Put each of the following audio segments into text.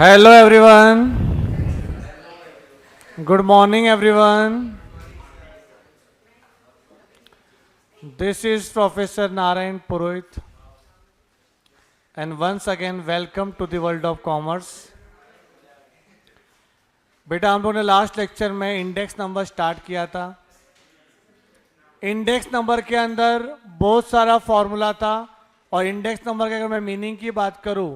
Hello everyone. Good morning everyone. This is Professor Narayan Purohit and once again welcome to the world of commerce. बेटा हम लोगों ने last lecture में index number start किया था. Index number के अंदर बहुत सारा फॉर्मूला था और इंडेक्स नंबर के अगर मैं मीनिंग की बात करूं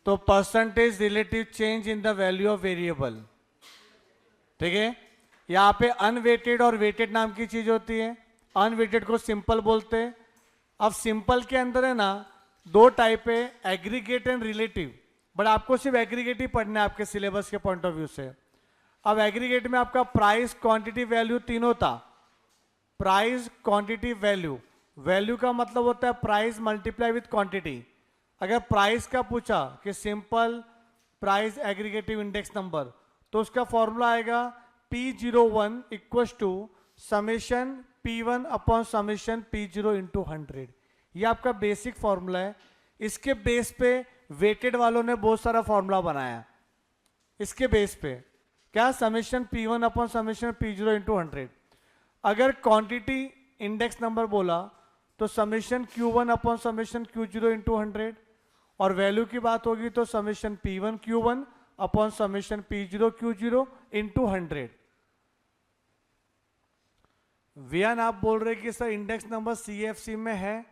तो percentage relative change in the value of variable. ठीक है, यहाँ पे अनवेटेड और वेटेड नाम की चीज होती है. अनवेटेड को सिंपल बोलते हैं. अब सिंपल के अंदर है ना दो टाइप है, एग्रीगेट एंड रिलेटिव. बट आपको सिर्फ एग्रीगेट ही पढ़ना है आपके सिलेबस के पॉइंट ऑफ व्यू से. अब एग्रीगेट में आपका प्राइस, क्वांटिटी, वैल्यू तीनों था. Price, quantity, value. वैल्यू का मतलब होता है प्राइस मल्टीप्लाई विथ क्वांटिटी. अगर प्राइस का पूछा कि simple price aggregative index number तो उसका फॉर्मूला आएगा P01 equals to summation P1 upon summation P0 into 100. ये आपका बेसिक फॉर्मूला है. इसके बेस पे वेटेड वालों ने बहुत सारा फॉर्मूला बनाया. इसके बेस पे क्या, summation P1 upon summation P0 into 100. अगर क्वांटिटी इंडेक्स नंबर बोला तो summation Q1 upon summation Q0 into 100 और वैल्यू की बात होगी तो summation P1 Q1 upon summation P0 Q0 into 100. वियान आप बोल रहे कि सर इंडेक्स नंबर CFC में है.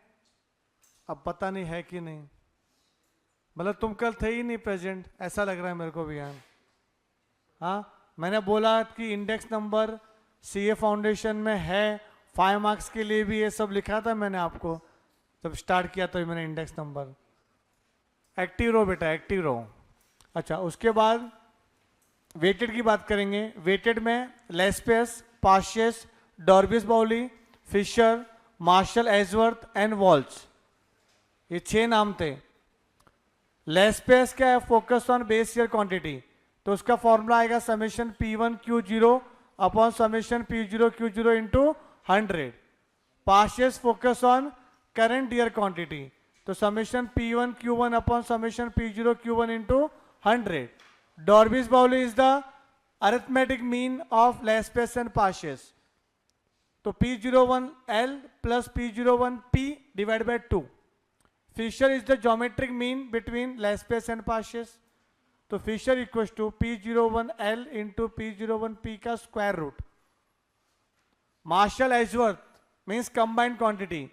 अब पता नहीं है कि नहीं, मतलब तुम कल थे ही नहीं प्रेजेंट, ऐसा लग रहा है मेरे को वियान. हाँ, मैंने बोला कि इंडेक्स नंबर CA फाउंडेशन में है. 5 मार्क्स के लिए भी ये सब लिखा था मैंने आपको जब स्टार्ट किया तो मैंने इंडेक्स नंबर. एक्टिव रहो बेटा, एक्टिव रहो. अच्छा, उसके बाद वेटेड की बात करेंगे. वेटेड में लेस्पेस, Paasche, डॉर्बिस Bowley, Fisher, Marshall Edgeworth and Walsh, ये 6 नाम थे. लेस्पेस क्या है, focus on base year quantity, तो उसका फॉर्मूला आएगा summation P1 Q0 upon summation P0 Q0 into 100. Paasche focus on current year quantity, तो summation P1 Q1 upon summation P0 Q1 into 100. Dorbish Bowley is the arithmetic mean of Laspeyres and Paasche, तो P01L plus P01P divide by 2. Fisher is the geometric mean between Laspeyres and Paasche, तो Fisher equal to P01L into P01P का square root. Marshall Edgeworth means combined quantity,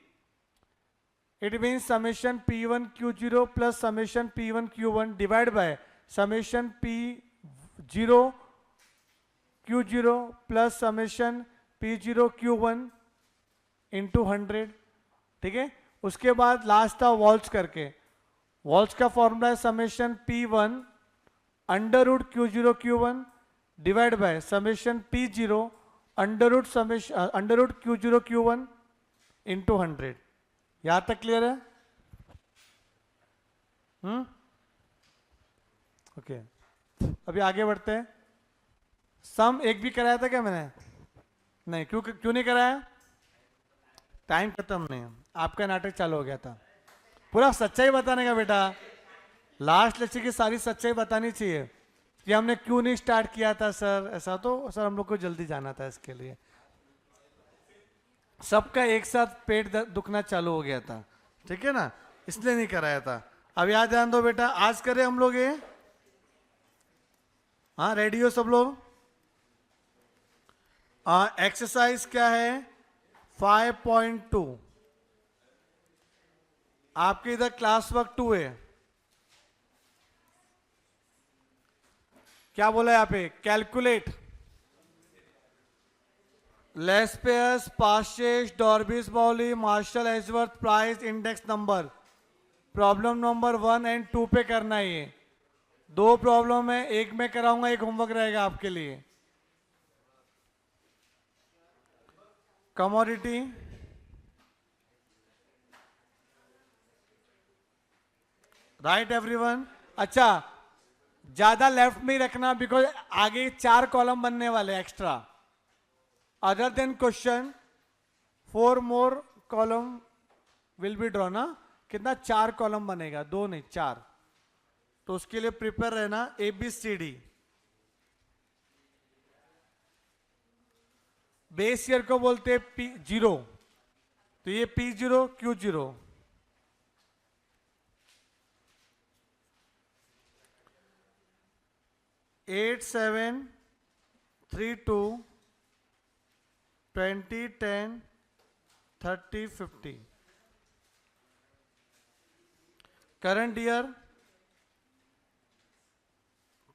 it means summation P1 Q0 plus summation P1 Q1 divide by summation P0 Q0 plus summation P0 Q1 into 100. ठीक है, उसके बाद last था walls करके. Walls का formula है summation P1 under root Q0 Q1 divide by summation P0 under root Q0 Q1 into 100. यहां तक क्लियर है? ओके, अभी आगे बढ़ते हैं. सम एक भी कराया था क्या मैंने? नहीं. क्यों नहीं कराया? टाइम खत्म नहीं, आपका नाटक चालू हो गया था. पूरा सच्चाई बताने का बेटा, लास्ट लेक्चर की सारी सच्चाई बतानी चाहिए कि हमने क्यों नहीं स्टार्ट किया था सर. ऐसा तो सर हम लोग को जल्दी जाना था, इसके लिए सबका एक साथ पेट दुखना चालू हो गया था. ठीक है ना, इसलिए नहीं कराया था. अब याद ध्यान दो बेटा, आज करें हम लोग ये. हाँ, रेडी हो सब लोग? एक्सरसाइज क्या है? 5.2. आपके इधर क्लास वर्क 2 है. क्या बोला यहाँ पे? Calculate लेस्पेस, Paasche, डॉर्बिस Bowley, Marshall Edgeworth price index number. Problem number 1 and 2 पे करना है. ये 2 प्रॉब्लम है, एक में कराऊंगा, एक होमवर्क रहेगा आपके लिए. Commodity, right everyone? अच्छा, ज्यादा लेफ्ट में ही रखना बिकॉज आगे 4 कॉलम बनने वाले extra. Other than question 4 more column will be draw ना. कितना? 4 कॉलम बनेगा, 2 नहीं 4. तो उसके लिए प्रिपेयर रहना ABCD। बेस ईयर को बोलते हैं P0, तो ये P0 Q0। Eight seven 3 2 20 10 30 50। Current year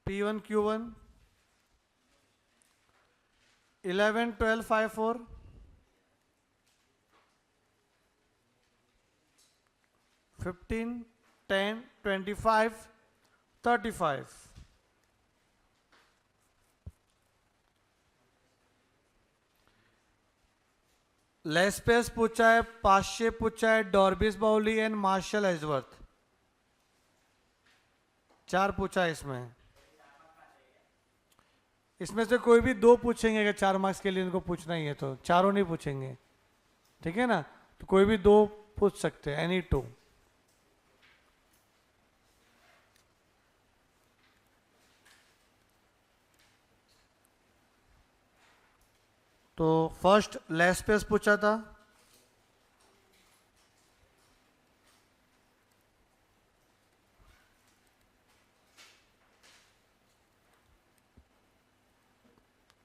P1 Q1 11 12 5 4 15 10 25 35। लेस्पेस पूछा है, पाशे पूछा है, डॉर्बिस बाउली एंड मार्शल एजवर्थ, 4 पूछा है इसमें। इसमें से कोई भी 2 पूछेंगे, अगर 4 मार्क्स के लिए इनको पूछना ही है तो, चारों नहीं पूछेंगे, ठीक है ना। तो कोई भी 2 पूछ सकते हैं, एनी 2। तो फर्स्ट लेस्पेस पूछा था,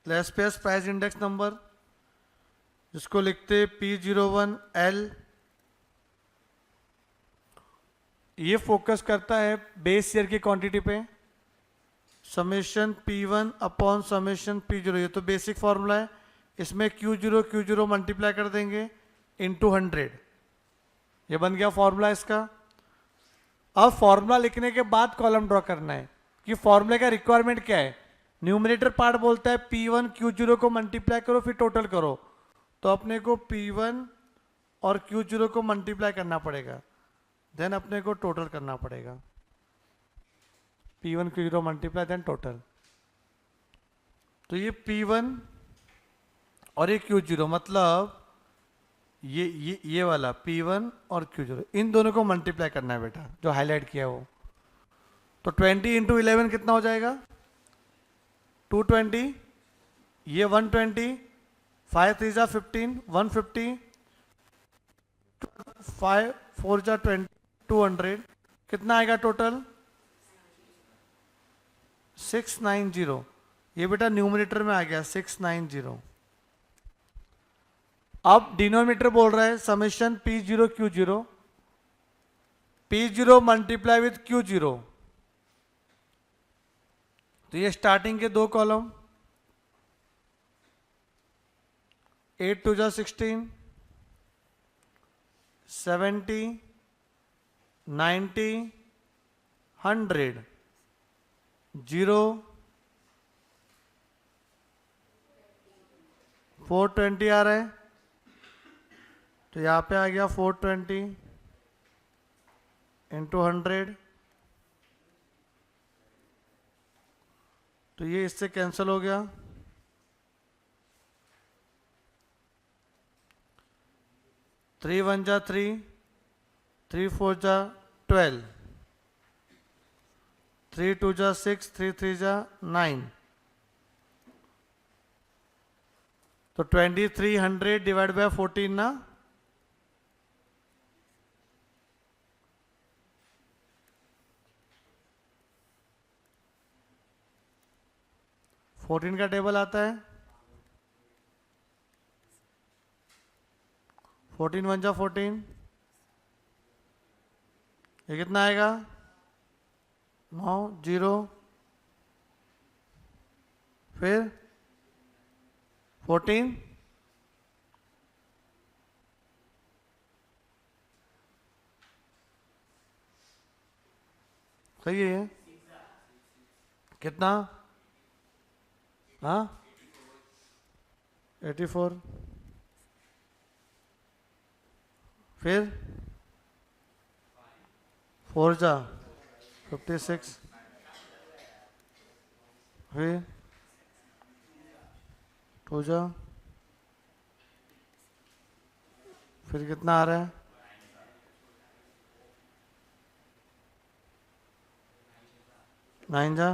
लेस्पेस प्राइस इंडेक्स नंबर, जिसको लिखते P01L। ये फोकस करता है बेस ईयर की क्वांटिटी पे, summation P1 upon summation P0। ये तो बेसिक फॉर्मूला है, इसमें Q0 मल्टीप्लाई कर देंगे इनटू 100। ये बन गया फॉर्मूला इसका। अब फॉर्मूला लिखने के बाद कॉलम ड्रॉ करना है कि फॉर्मूले का रिक्वायरमेंट क्या है। न्यूमरेटर पार्ट बोलता है P1 Q0 को मल्टीप्लाई करो फिर टोटल करो, तो अपने को P1 और Q0 को मल्टीप्लाई करना पड़ेगा, देन अपने को टोटल करना पड़ेगा। P1 Q0 multiply then total. तो ये P1 और ये Q0, मतलब ये वाला P1 और Q0, इन दोनों को मल्टीप्लाई करना है बेटा, जो हाईलाइट किया वो। तो 20 इंटू 11 कितना हो जाएगा, 220, ये 120, 5 3 जा 15, 150, 5 4 जा 20, 200, कितना आएगा टोटल, 690। ये बेटा न्यूमरेटर में आ गया 690। अब डिनोमिनेटर बोल रहा है summation P0 Q0, P0 multiply with Q0। तो ये स्टार्टिंग के 2 कॉलम, 8 2 जा 16, 70, 90, 100, 0, 420 आ रहा है, तो यहाँ पे आ गया 420 इंटू 100। तो ये इससे कैंसिल हो गया, 3 1 जा 3, 3 4 जा 12, 3 2 जा 6, 3 3 जा 9। तो 2300 डिवाइड बाय 14 ना, फोर्टीन का टेबल आता है, 14 1 जा 14, ये कितना आएगा 9 0, फिर 14, सही है ये, कितना, हाँ 84, फिर 4 जा 56, फिर 2 जा, फिर कितना आ रहा है 9 जा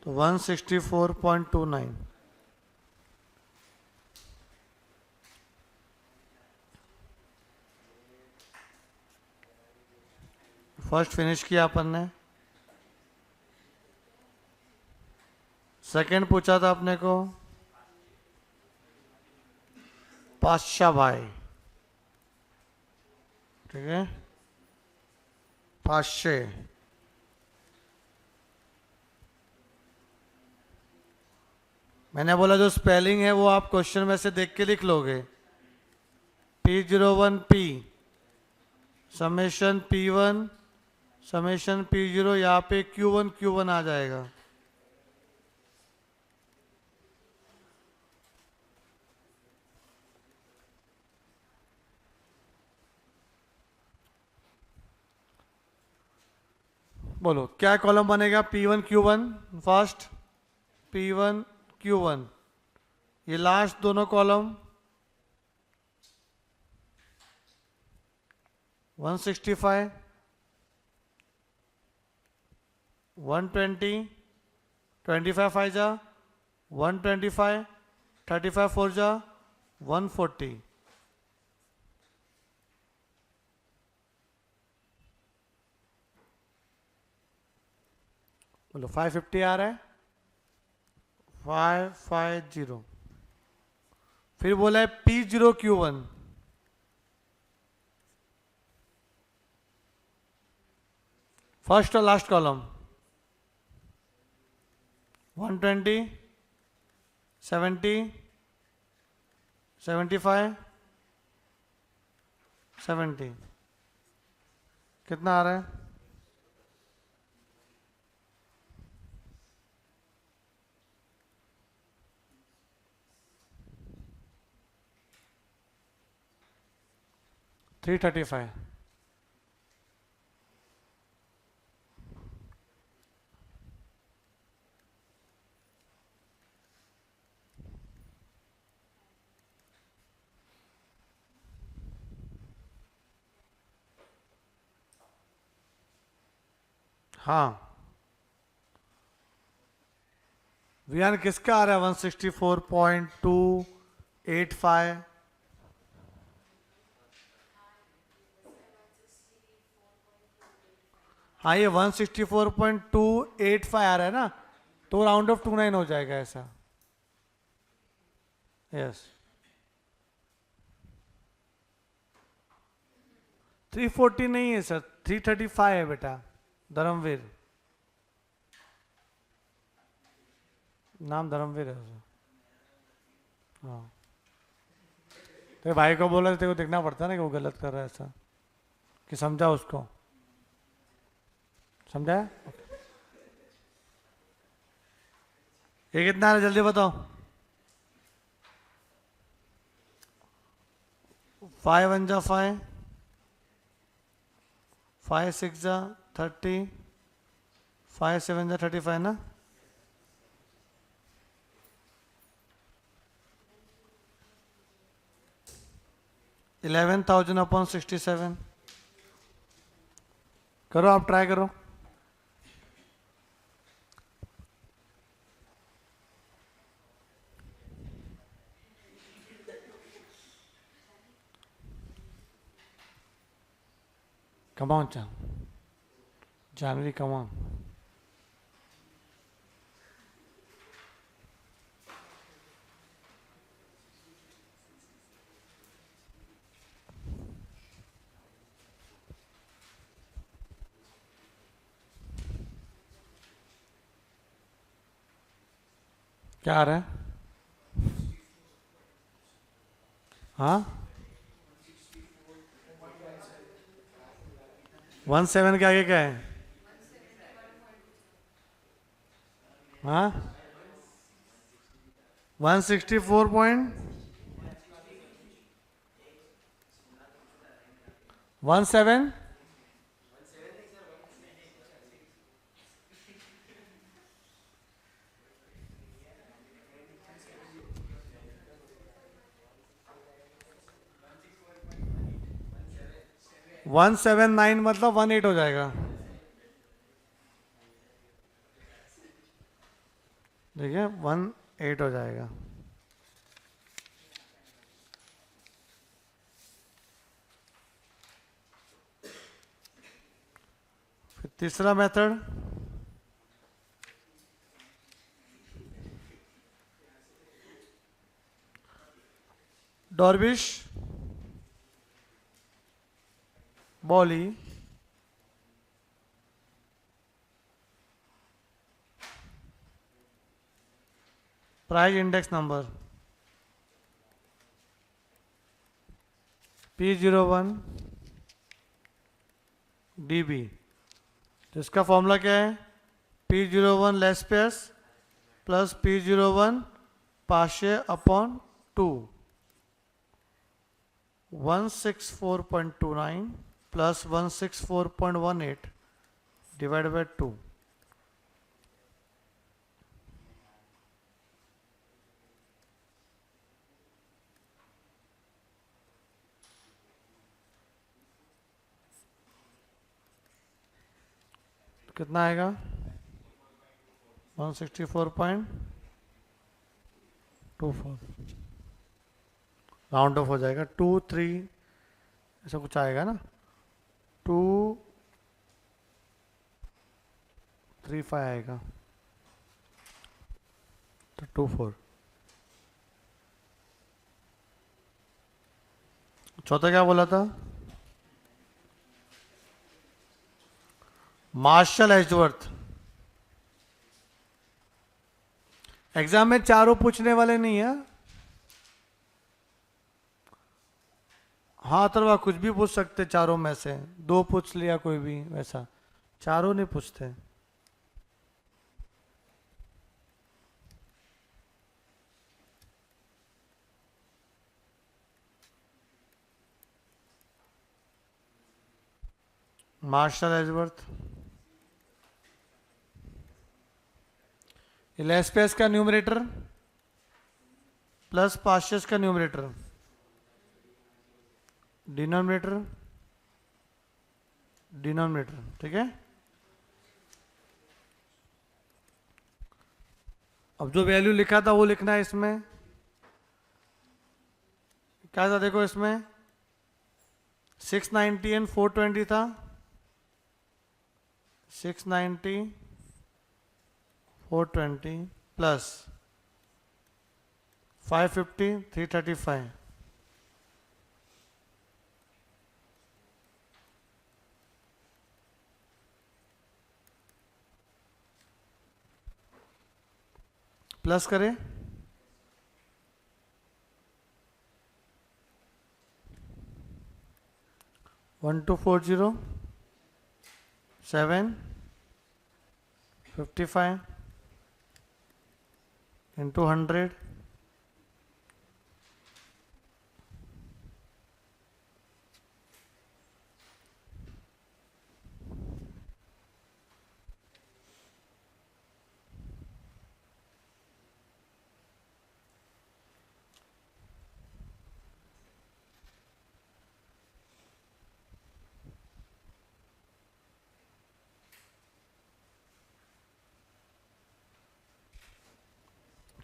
तो 164.29। फर्स्ट फिनिश किया अपन ने। सेकंड पूछा था अपने को पातशाह भाई, ठीक है, पाशे। मैंने बोला जो स्पेलिंग है वो आप क्वेश्चन में से देख के लिख लोगे। P01P summation P1 summation P0, यहाँ पे Q1 आ जाएगा। बोलो क्या कॉलम बनेगा? P1 Q1 first, P1 Q1, ये लास्ट दोनों कॉलम 165 120 25 5 जा 125 35 4 जा 140। बोलो 550 आ रहा है, 550। फिर बोला है P0 Q1, फर्स्ट और लास्ट कॉलम 120 70 75 70। कितना आ रहा है? $335। हाँ वियान किसका आ रहा है? 164.285। हाँ ये 164.285 आ रहा है ना, तो राउंड ऑफ 29 हो जाएगा ऐसा। यस 340 नहीं है सर, 335 है बेटा। धर्मवीर, नाम धर्मवीर है उसका। हाँ तो भाई को बोला तेरे को देखना पड़ता है ना कि वो गलत कर रहा है ऐसा, कि समझा उसको, समझा? ये कितना है जल्दी बताओ? 5 1 जा 5 5 6 जा 30 5 7 जा 35 ना। $11,000/67। करो आप, ट्राई करो। Come on, Janvi, come on. क्या आ रहा है? हाँ 17 के आगे क्या है? हाँ 164.17 179 मतलब 18 हो जाएगा। देखिए 1.8 हो जाएगा। फिर तीसरा method, Dorbish Bowley price index number P01 DB। तो इसका फॉर्मूला क्या है? P01 Laspeyres plus P01 partial upon 2, 164.29 plus 164.18 divide by 2। कितना आएगा? 164.24, राउंड ऑफ हो जाएगा, 2-3 ऐसा कुछ आएगा ना, 2-3-5 आएगा, तो 2-4। चौथा क्या बोला था? Martial Edgeworth. एग्जाम में चारों पूछने वाले नहीं है। हाँ अथर्वा कुछ भी पूछ सकते चारों में से, 2 पूछ लिया कोई भी, वैसा चारों नहीं पूछते। मार्शल एजवर्थ, लेस्पेस का न्यूमरेटर प्लस पास्चर्स का न्यूमरेटर, डिनोमिनेटर डिनोमिनेटर, ठीक है। अब जो वैल्यू लिखा था वो लिखना है इसमें। क्या था देखो इसमें 690 एंड 420 था, 690 420 प्लस 550 335, प्लस करें 1240 755 into 100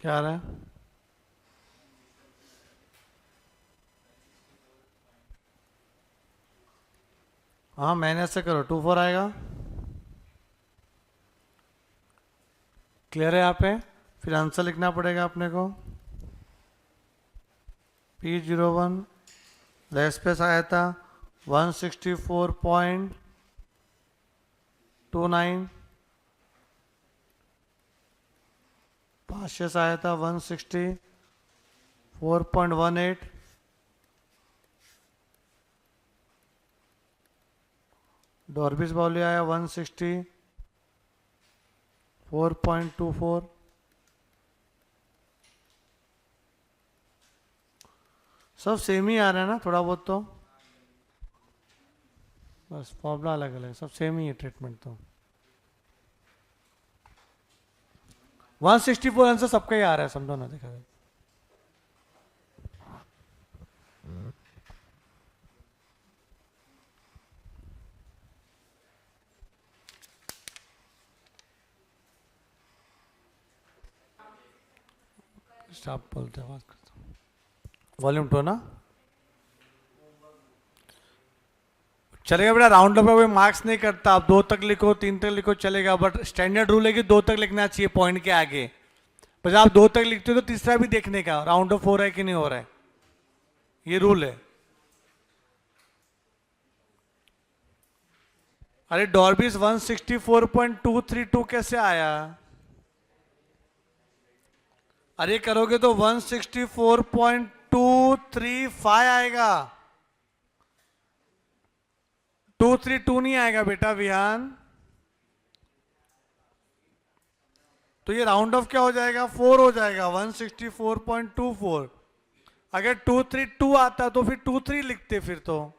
क्या आ रहा है? हाँ माइनस से करो, 24 आएगा। क्लियर है यहाँ पे? फिर आंसर लिखना पड़ेगा अपने को। P01 लेस पेस आया था 164.29, पास्चर्स आया था 164.18, डॉर्बिस बॉली आया 164.24। सब सेम ही आ रहा है ना, थोड़ा बहुत तो, बस फॉर्मूला अलग अलग, सब सेम ही है ट्रीटमेंट तो। 164 आंसर सबका ही आ रहा है, समझो ना, देखा जाए। स्टाफ बोलते हैं, बात करता हूँ। वॉल्यूम 2 ना चलेगा बेटा। राउंड अप में कोई मार्क्स नहीं करता, आप 2 तक लिखो 3 तक लिखो चलेगा, बट स्टैंडर्ड रूल है कि 2 तक लिखना चाहिए पॉइंट के आगे। बस आप 2 तक लिखते हो तो तीसरा भी देखने का राउंड ऑफ हो रहा है कि नहीं हो रहा है, ये रूल है। अरे डॉर्बिस 164.232 कैसे आया? अरे करोगे तो 164.235 आएगा, 232 नहीं आएगा बेटा विहान। तो ये राउंड ऑफ क्या हो जाएगा, 4 हो जाएगा, 164.24। अगर 232 आता तो फिर 23 लिखते फिर तो।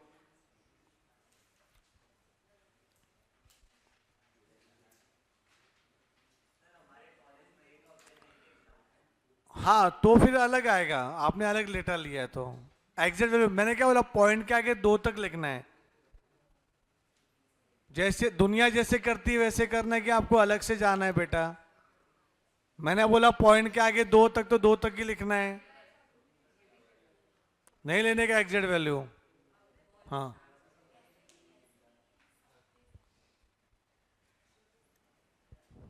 हाँ तो फिर अलग आएगा, आपने अलग लेटर लिया है तो एग्जैक्ट वैल्यू। मैंने क्या बोला, पॉइंट के आगे 2 तक लिखना है। जैसे दुनिया जैसे करती है वैसे करना है कि आपको अलग से जाना है बेटा? मैंने बोला पॉइंट के आगे 2 तक, तो 2 तक ही लिखना है, नहीं लेने का एग्जैक्ट वैल्यू। हाँ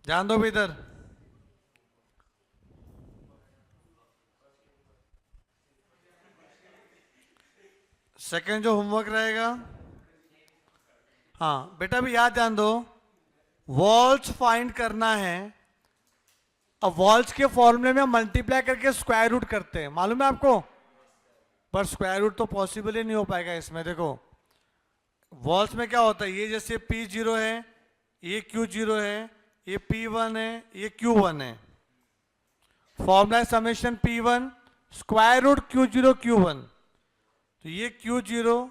जान दो भी इधर। सेकंड जो होमवर्क रहेगा, हाँ बेटा भी याद जान दो, वॉल्स फाइंड करना है। अब वॉल्स के फॉर्मूले में मल्टीप्लाई करके स्क्वायर रूट करते हैं, मालूम है आपको? पर स्क्वायर रूट तो पॉसिबल ही नहीं हो पाएगा इसमें। देखो वॉल्स में क्या होता है, ये जैसे P0 है, ये Q0 है, ये P1 है, ये Q1 है। Formula summation P1 square root Q0 Q1। तो ये Q0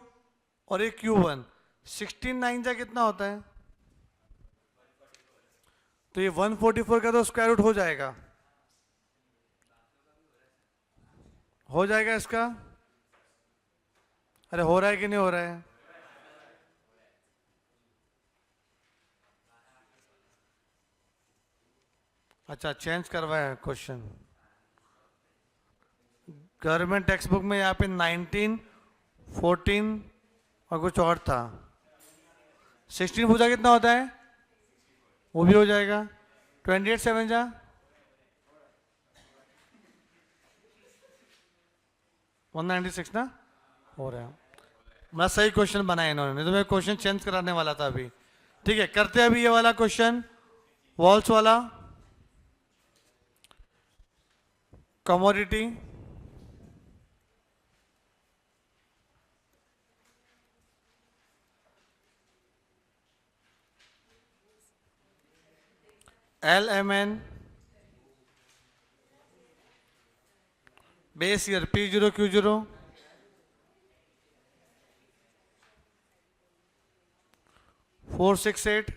और ये Q1, 16 9 जा कितना होता है? तो ये 144 का तो स्क्वायर रूट हो जाएगा, हो जाएगा इसका। अरे हो रहा है कि नहीं हो रहा है? अच्छा चेंज करवाया क्वेश्चन। गवर्नमेंट टेक्स्ट बुक में यहाँ पे 19 14 और कुछ और था। 16 पूछा कितना होता है, वो भी हो जाएगा। 28 7 जा 196 ना हो रहा है। मैं सही क्वेश्चन बनाया इन्होंने, नहीं तो मैं क्वेश्चन चेंज कराने वाला था अभी। ठीक है करते हैं अभी ये वाला क्वेश्चन, वॉल्स वाला। Commodity LMN base year P0 Q0 468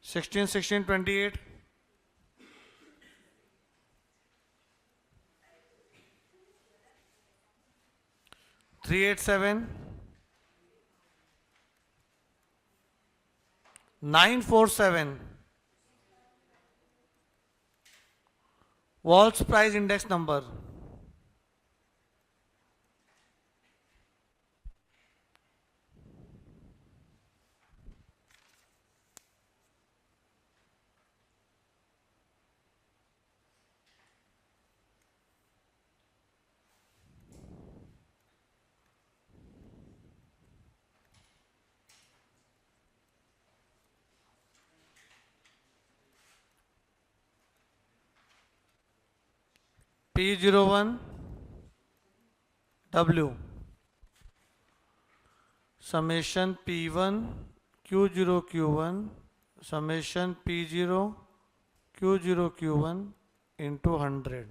16 16 28 387 947 walls price index number. P01 W summation P1 Q0 Q1 summation P0 Q0 Q1 into 100।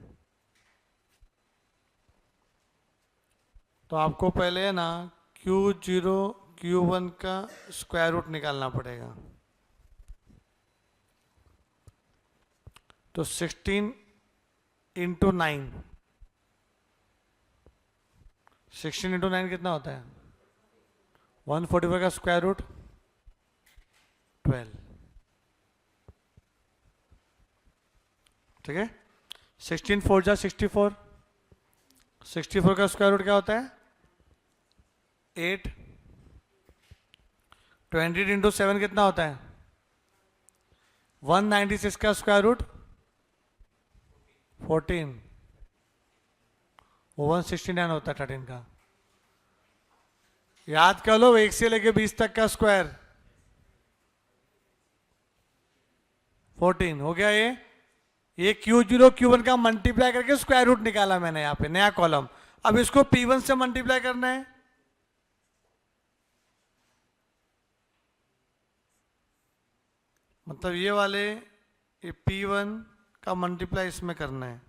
तो आपको पहले है ना Q0 Q1 का स्क्वायर रूट निकालना पड़ेगा। तो 16 इंटू 9, 16 इंटू 9 कितना होता है? 145 का स्क्वायर रूट 12। ठीक है। 16 4 जा 64, 64 का स्क्वायर रूट क्या होता है 8, 20 इंटू 7 कितना होता है 196 का स्क्वायर रूट 14, वो 169 होता है 13 का। याद कर लो 1 से लेके 20 तक का स्क्वायर 14 हो गया। ये Q0 Q1 का मल्टीप्लाई करके स्क्वायर रूट निकाला मैंने यहाँ पे नया कॉलम। अब इसको P1 से मल्टीप्लाई करना है, मतलब ये वाले ये P1 का मल्टीप्लाई इसमें करना है।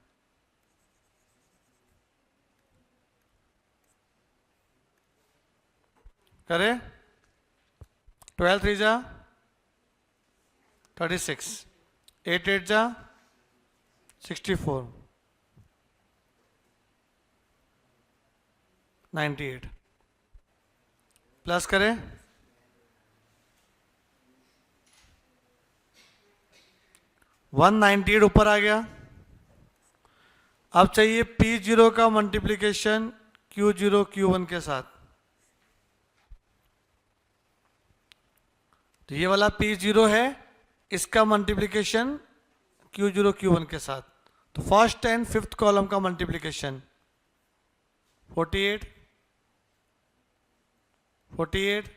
करे 12 3 जा 36, 8 8 जा 64, 98 प्लस करें 198 ऊपर आ गया। अब चाहिए P0 का मल्टीप्लिकेशन Q0 Q1 के साथ। तो ये वाला P0 है, इसका मल्टीप्लिकेशन Q0 Q1 के साथ। तो फर्स्ट एंड फिफ्थ कॉलम का मल्टीप्लिकेशन 48 48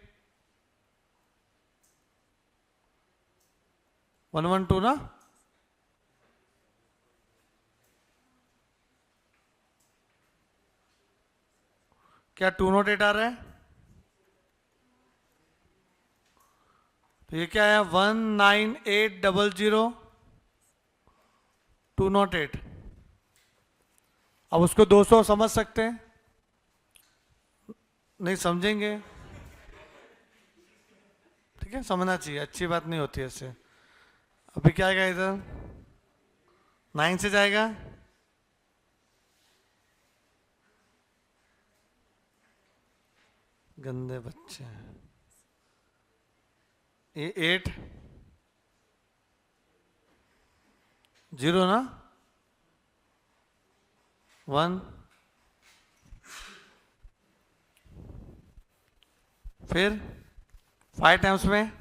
112 ना, क्या 208 आ रहा है? तो ये क्या है 19800 208। अब उसको 200 समझ सकते हैं? नहीं समझेंगे, ठीक है, समझना चाहिए, अच्छी बात नहीं होती ऐसे। अभी क्या आएगा इधर 9 से जाएगा, गंदे बच्चे हैं। ये 8 0 ना 1, फिर 5 टाइम्स में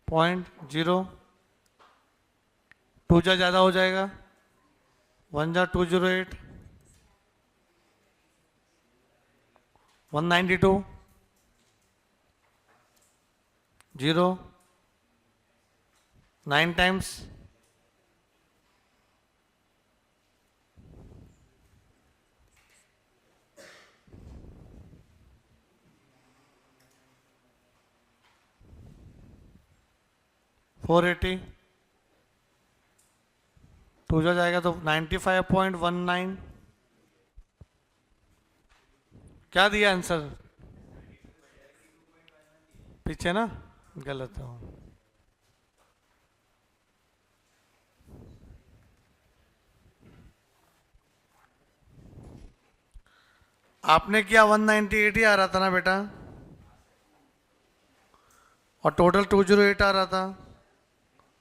0.0, 2 जा ज़्यादा हो जाएगा, 1 जा 208, 192 0, 9 टाइम्स 480, 2 जा जाएगा तो 95.19। क्या दिया आंसर? पीछे ना, गलत है। आपने किया 198 ही आ रहा था ना बेटा, और टोटल 208 आ रहा था,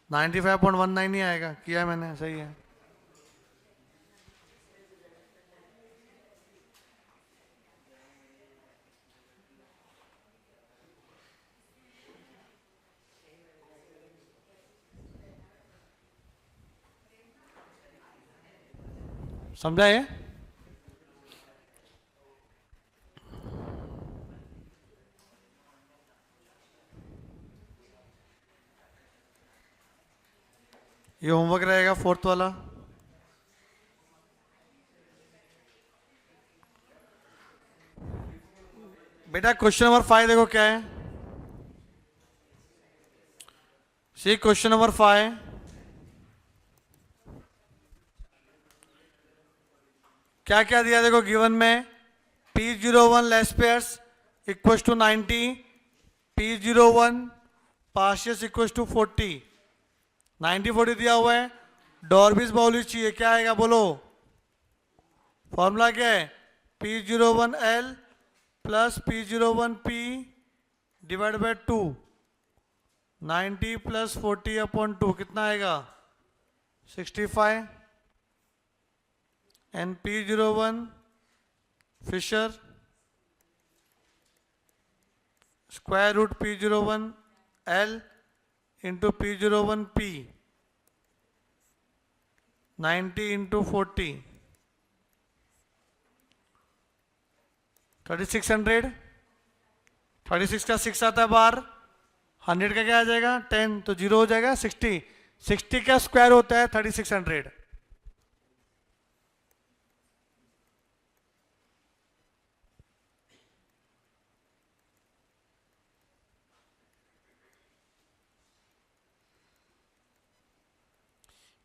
95.19 ही आएगा। किया मैंने, सही है। समझा ये? ये होमवर्क रहेगा 4th वाला। बेटा क्वेश्चन नंबर 5 देखो क्या है। सी क्वेश्चन नंबर 5, क्या क्या दिया देखो गिवन में। P01 Laspeyres equal to 90, P01 पार्शियस इक्वल टू 40, 90 40 दिया हुआ है। डॉर्बिस बाउली चाहिए, क्या आएगा बोलो? फॉर्मूला क्या है? P01L plus P01P divide by 2, 90 plus 40/2 कितना आएगा 65, and P01 Fisher square root P01 L into P01 P 90 into 40 3600, 36 का 6 आता है बाहर, 100 का क्या आ जाएगा 10, तो 0 हो जाएगा 60, 60 का स्क्वायर होता है 3600।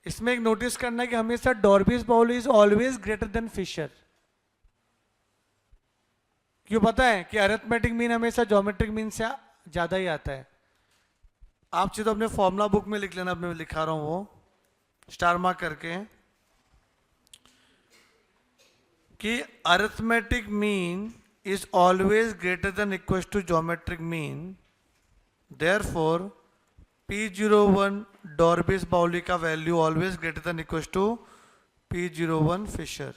इसमें एक नोटिस करना है कि हमेशा Drobisch Bowley is always greater than Fisher. क्यों पता है कि अरिथमेटिक मीन हमेशा ज्योमेट्रिक मीन से ज्यादा ही आता है। आप चीज तो अपने फॉर्मूला बुक में लिख लेना, अब मैं लिखा रहा हूं वो स्टार मार्क करके, कि arithmetic mean is always greater than equal to geometric mean, therefore P01 Drobisch Bowley का value always greater than equal to P01 Fisher.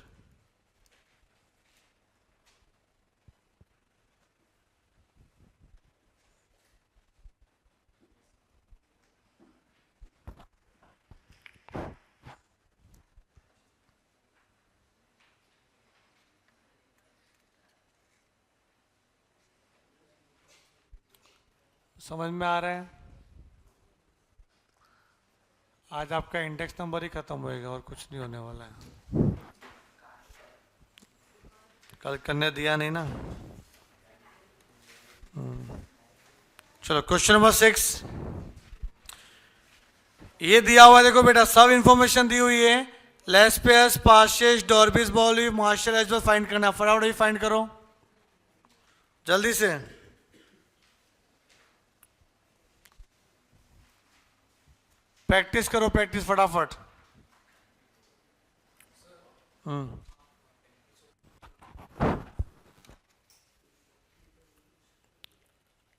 समझ में आ रहा है? आज आपका इंडेक्स नंबर ही खत्म होएगा और कुछ नहीं होने वाला है। कल करने दिया नहीं ना। चलो क्वेश्चन नंबर 6, ये दिया हुआ है, देखो बेटा सब इंफॉर्मेशन दी हुई है, लेस्पेस पार्शियस डॉर्बिस बाउली मार्शल एजबर्ग फाइंड करना, फटाफट ही फाइंड करो जल्दी से। प्रैक्टिस करो, प्रैक्टिस फटाफट।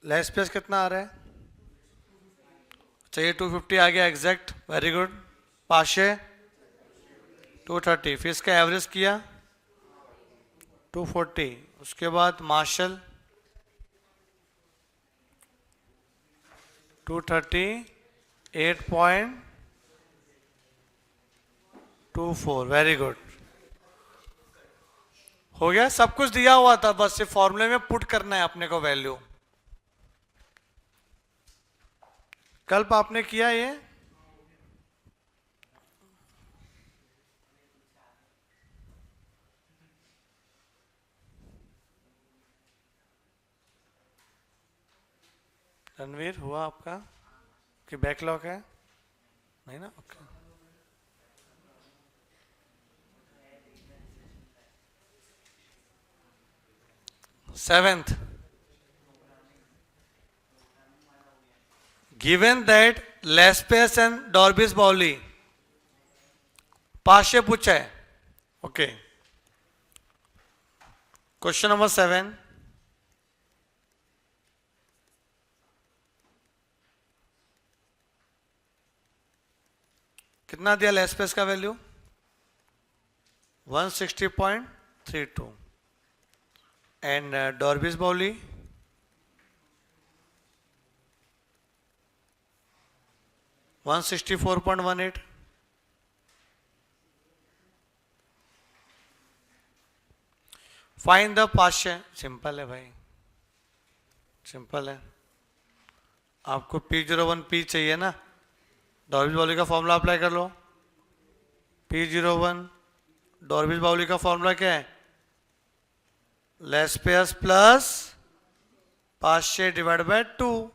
लेस पेस कितना आ रहा है? चाहिए 250 आ गया एग्जैक्ट, वेरी गुड। पाशे 230, फिर इसका एवरेज किया 240, उसके बाद मार्शल 238.24, वेरी गुड। हो गया, सब कुछ दिया हुआ था, बस ये फॉर्मूले में पुट करना है अपने को वैल्यू। कल आपने किया ये? रणवीर हुआ आपका कि बैकलॉग है? नहीं ना, okay. Seventh, given that Laspeyres and Dorbish Bowley Paasche पूछा है, ओके। क्वेश्चन नंबर 7, कितना दिया लेस्पेस का वैल्यू? 160.32, एंड डॉर्बिस बाउली 164.18। फाइंड द पाशे, सिंपल है भाई, सिंपल है। आपको P01P चाहिए ना, डॉर्बिस बाउली का फॉर्मूला अप्लाई कर लो। P01 डॉर्बिस बाउली का फॉर्मूला क्या है? Laspeyres plus Paasche divide by 2।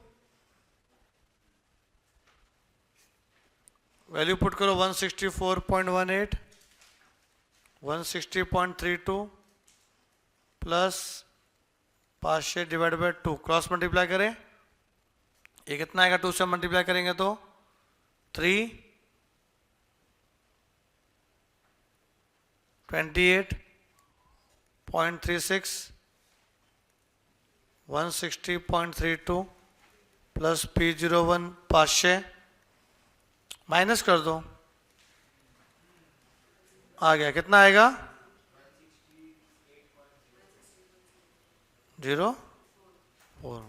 Value put करो 164.18, 160.32 plus Paasche divide by 2, cross multiply करें, ये कितना आएगा? 2 से मल्टीप्लाई करेंगे तो 3, 28.36 160.32 प्लस P01 500 माइनस कर दो, आ गया, कितना आएगा 0.4।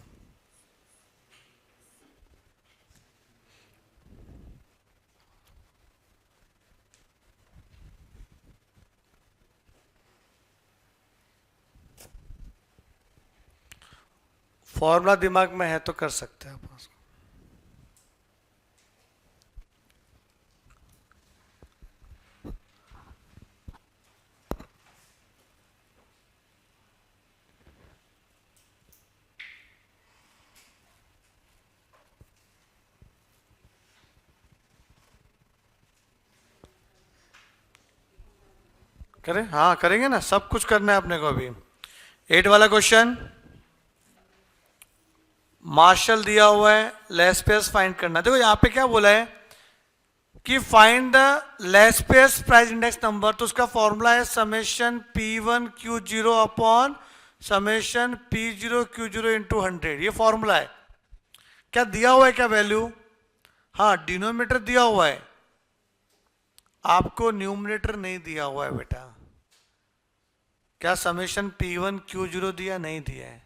फॉर्मूला दिमाग में है तो कर सकते हैं आप उसको। करें, हाँ करेंगे ना, सब कुछ करना है अपने को। अभी 8 वाला क्वेश्चन, मार्शल दिया हुआ है, लेस पेयर्स फाइंड करना। देखो यहाँ पे क्या बोला है कि find the less pairs price index number, तो उसका फॉर्मूला है summation P1 Q0 upon summation P0 Q0 into 100। ये फॉर्मूला है। क्या दिया हुआ है, क्या वैल्यू, हाँ डिनोमिनेटर दिया हुआ है, आपको न्यूमरेटर नहीं दिया हुआ है बेटा। क्या समेशन P1 Q0 दिया, नहीं दिया है।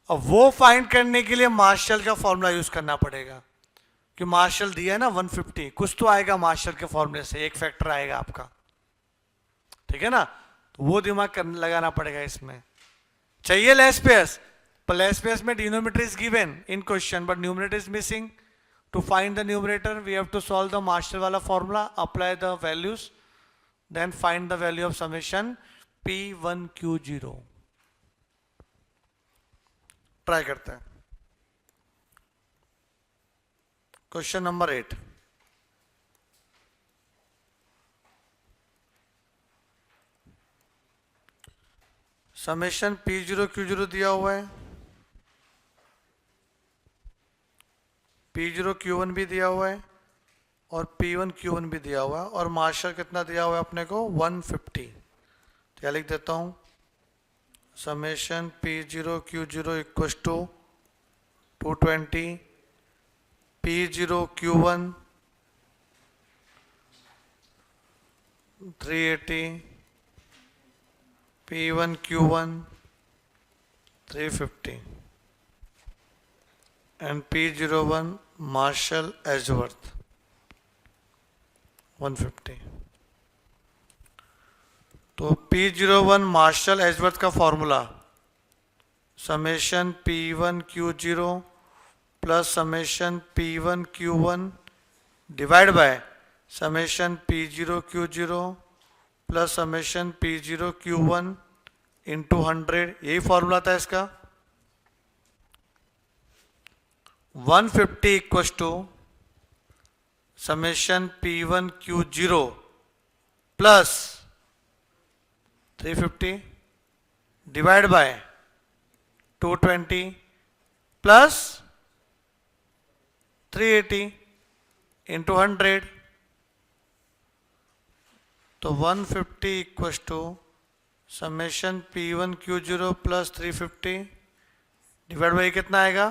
अब वो फाइंड करने के लिए मार्शल का फॉर्मूला यूज करना पड़ेगा, कि मार्शल दिया है ना 150, कुछ तो आएगा मार्शल के फॉर्मूले से, एक फैक्टर आएगा आपका, ठीक है ना, तो वो दिमाग लगाना पड़ेगा इसमें। चाहिए लेस पेयर्स, पर लेस पेयर्स में denominator is given in question but numerator is missing. To find the numerator we have to solve the Marshall वाला formula, apply the values, then find the value of summation P1 Q0। Try करते हैं। Question number 8, summation P0 Q0 दिया हुआ है, P0 Q1 भी दिया हुआ है और P1 Q1 भी दिया हुआ है, और मार्शल कितना दिया हुआ है अपने को 150। तो क्या लिख देता हूं, summation P0 Q0 equal to 220, P0 Q1 380, P1 Q1 350 and P01 Marshall Edgeworth 150। तो P01 मार्शल एजवर्थ का formula summation P1 Q0 plus summation P1 Q1 divide by summation P0 Q0 plus summation P0 Q1 into 100, यही फॉर्मूला था इसका। 150 equal to summation P1 Q0 plus 350 divide by 220 plus 380 into 100, तो 150 equal to summation P1 Q0 plus 350 divide by कितना आएगा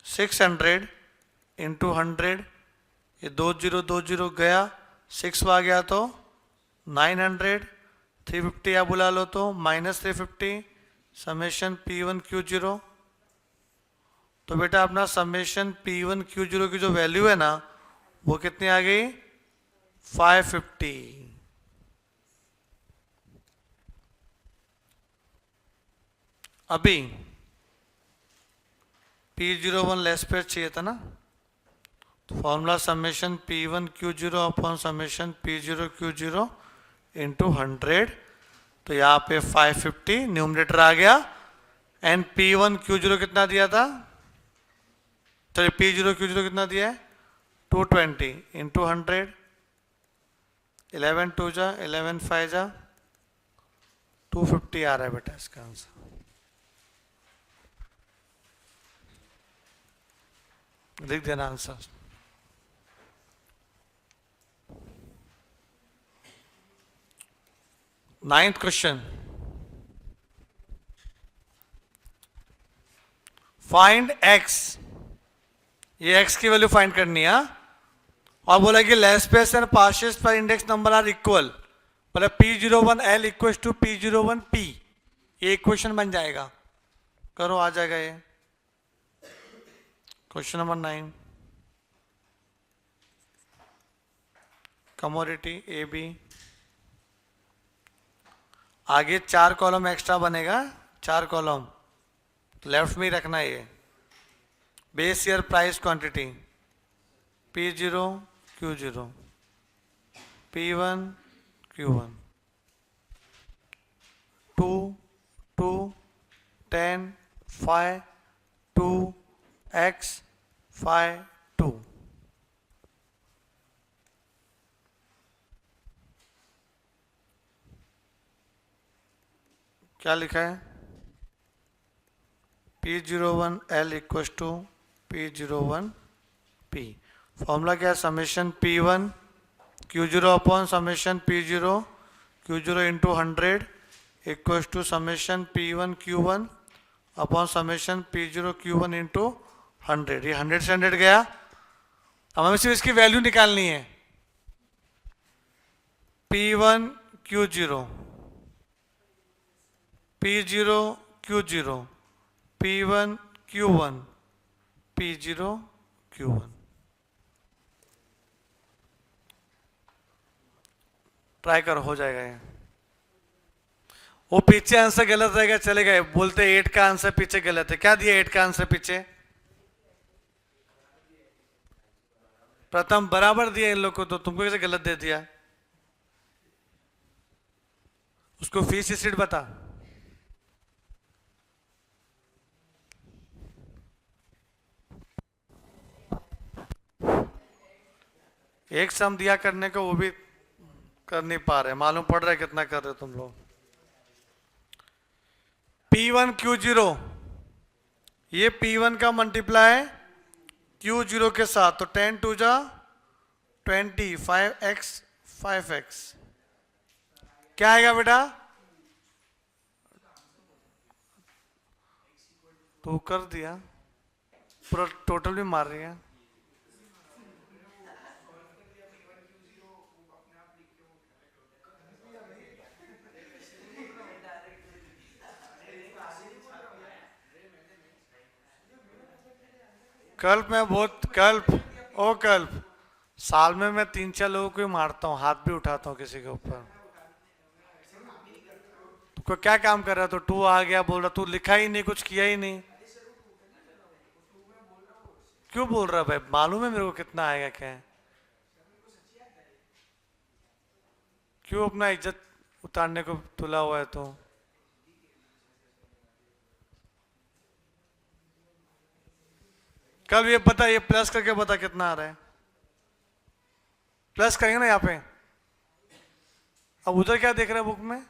600 into 100, ये 20 गया, 6 आ गया तो 900, 350 आप बुला लो तो माइनस 350 समेशन P1 Q0। तो बेटा अपना समेशन P1 Q0 की जो वैल्यू है ना वो कितनी आ गई 550। अभी P01 लेस पेयर चाहिए था ना, तो formula summation P1 Q0 upon summation P0 Q0 into 100, तो यहाँ पे 550 न्यूमरेटर आ गया, एंड P1 Q0 कितना दिया था, चलिए P0 Q0 कितना दिया है 220 इंटू 100, 11 2 जा 11 5 जा 250 आ रहा है बेटा इसका आंसर। लिख देना answer. Ninth question, find x, ये एक्स की वैल्यू फाइंड करनी है, और बोला कि लेस स्पेस एंड पार्शियल पर इंडेक्स नंबर आर इक्वल, बोला P01L इक्वल टू P01P, ये इक्वेशन बन जाएगा। करो, आ जाएगा ये। Question number 9, commodity A B, आगे 4 कॉलम एक्स्ट्रा बनेगा, 4 कॉलम लेफ्ट में ही रखना है ये। Base year price quantity P0 Q0 P1 Q1 2 2 10 5 2 X 5 2। क्या लिखा है? P01L equal to P01P। Formula क्या है? Summation P1 Q0 upon summation P0 Q0 into 100 equal to summation P1 Q1 upon summation P0 Q1 into 100। ये 100 से 100 गया। अब हमें सिर्फ इसकी वैल्यू निकालनी है। P1 Q0 P0 Q0 P1 Q1 P0 Q1। Try करो, हो जाएगा ये। वो पीछे आंसर गलत रहेगा, चलेगा, बोलते 8 का आंसर पीछे गलत है। क्या दिया 8 का आंसर पीछे? प्रथम बराबर दिया इन लोग को, तो तुमको कैसे गलत दे दिया? उसको फीस सीट बता। एक सम दिया करने को, वो भी कर नहीं पा रहे। मालूम पड़ रहा है कितना कर रहे हो तुम लोग। P1 Q0, ये P1 का मल्टीप्लाई Q0 के साथ, तो 10 2 जा 20 5x 5x। क्या आएगा बेटा? तो कर दिया, पूरा टोटल भी मार रही है। कल्प मैं बहुत कल्प साल में मैं 3-4 लोगों को ही मारता हूँ, हाथ भी उठाता हूँ किसी के ऊपर। तो क्या काम कर रहा? तो 2 आ गया बोल रहा, तू लिखा ही नहीं, कुछ किया ही नहीं। क्यों बोल रहा भाई? मालूम है मेरे को कितना आएगा क्या है। क्यों अपना इज्जत उतारने को तुला हुआ है? तो कल ये पता, ये प्लस करके बता कितना आ रहा है। प्लस करेंगे ना यहाँ पे। अब उधर क्या देख रहा है बुक में?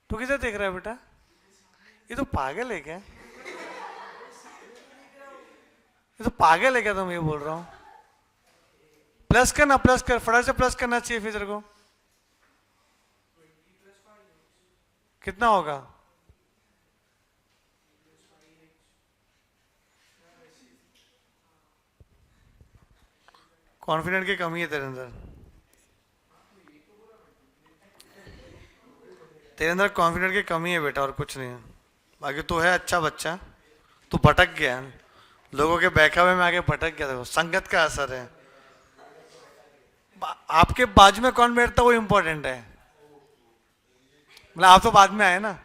तू किधर देख रहा है बेटा? ये तो पागल है क्या? ये तो पागल है क्या? तुम ये बोल रहा हूँ प्लस करना, प्लस कर, फटाक से प्लस करना चाहिए फिर तेरे को। कितना होगा? कॉन्फिडेंट की कमी है तेरे अंदर। तेरे अंदर कॉन्फिडेंट की कमी है बेटा, और कुछ नहीं है। बाकी तू है अच्छा बच्चा, तू भटक गया है, लोगों के बहकावे में आगे भटक गया। देखो संगत का असर है। आपके बाजू में कौन बैठता वो इंपॉर्टेंट है। मतलब आप तो बाद में आए ना।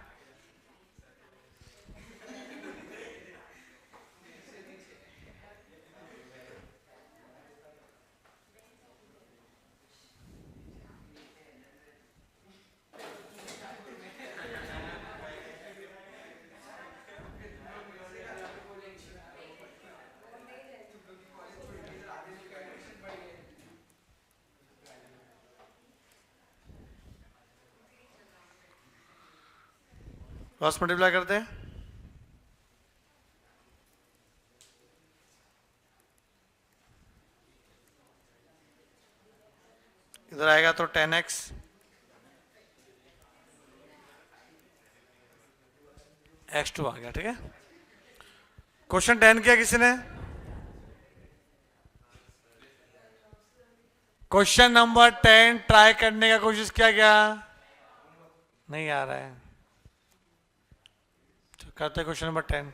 क्रॉस मल्टीप्लाई करते हैं। इधर आएगा तो 10x x2 आ गया, ठीक है। क्वेश्चन 10 किया किसी ने? क्वेश्चन नंबर 10 ट्राई करने का कोशिश किया क्या? नहीं आ रहा है तो करते हैं क्वेश्चन नंबर 10।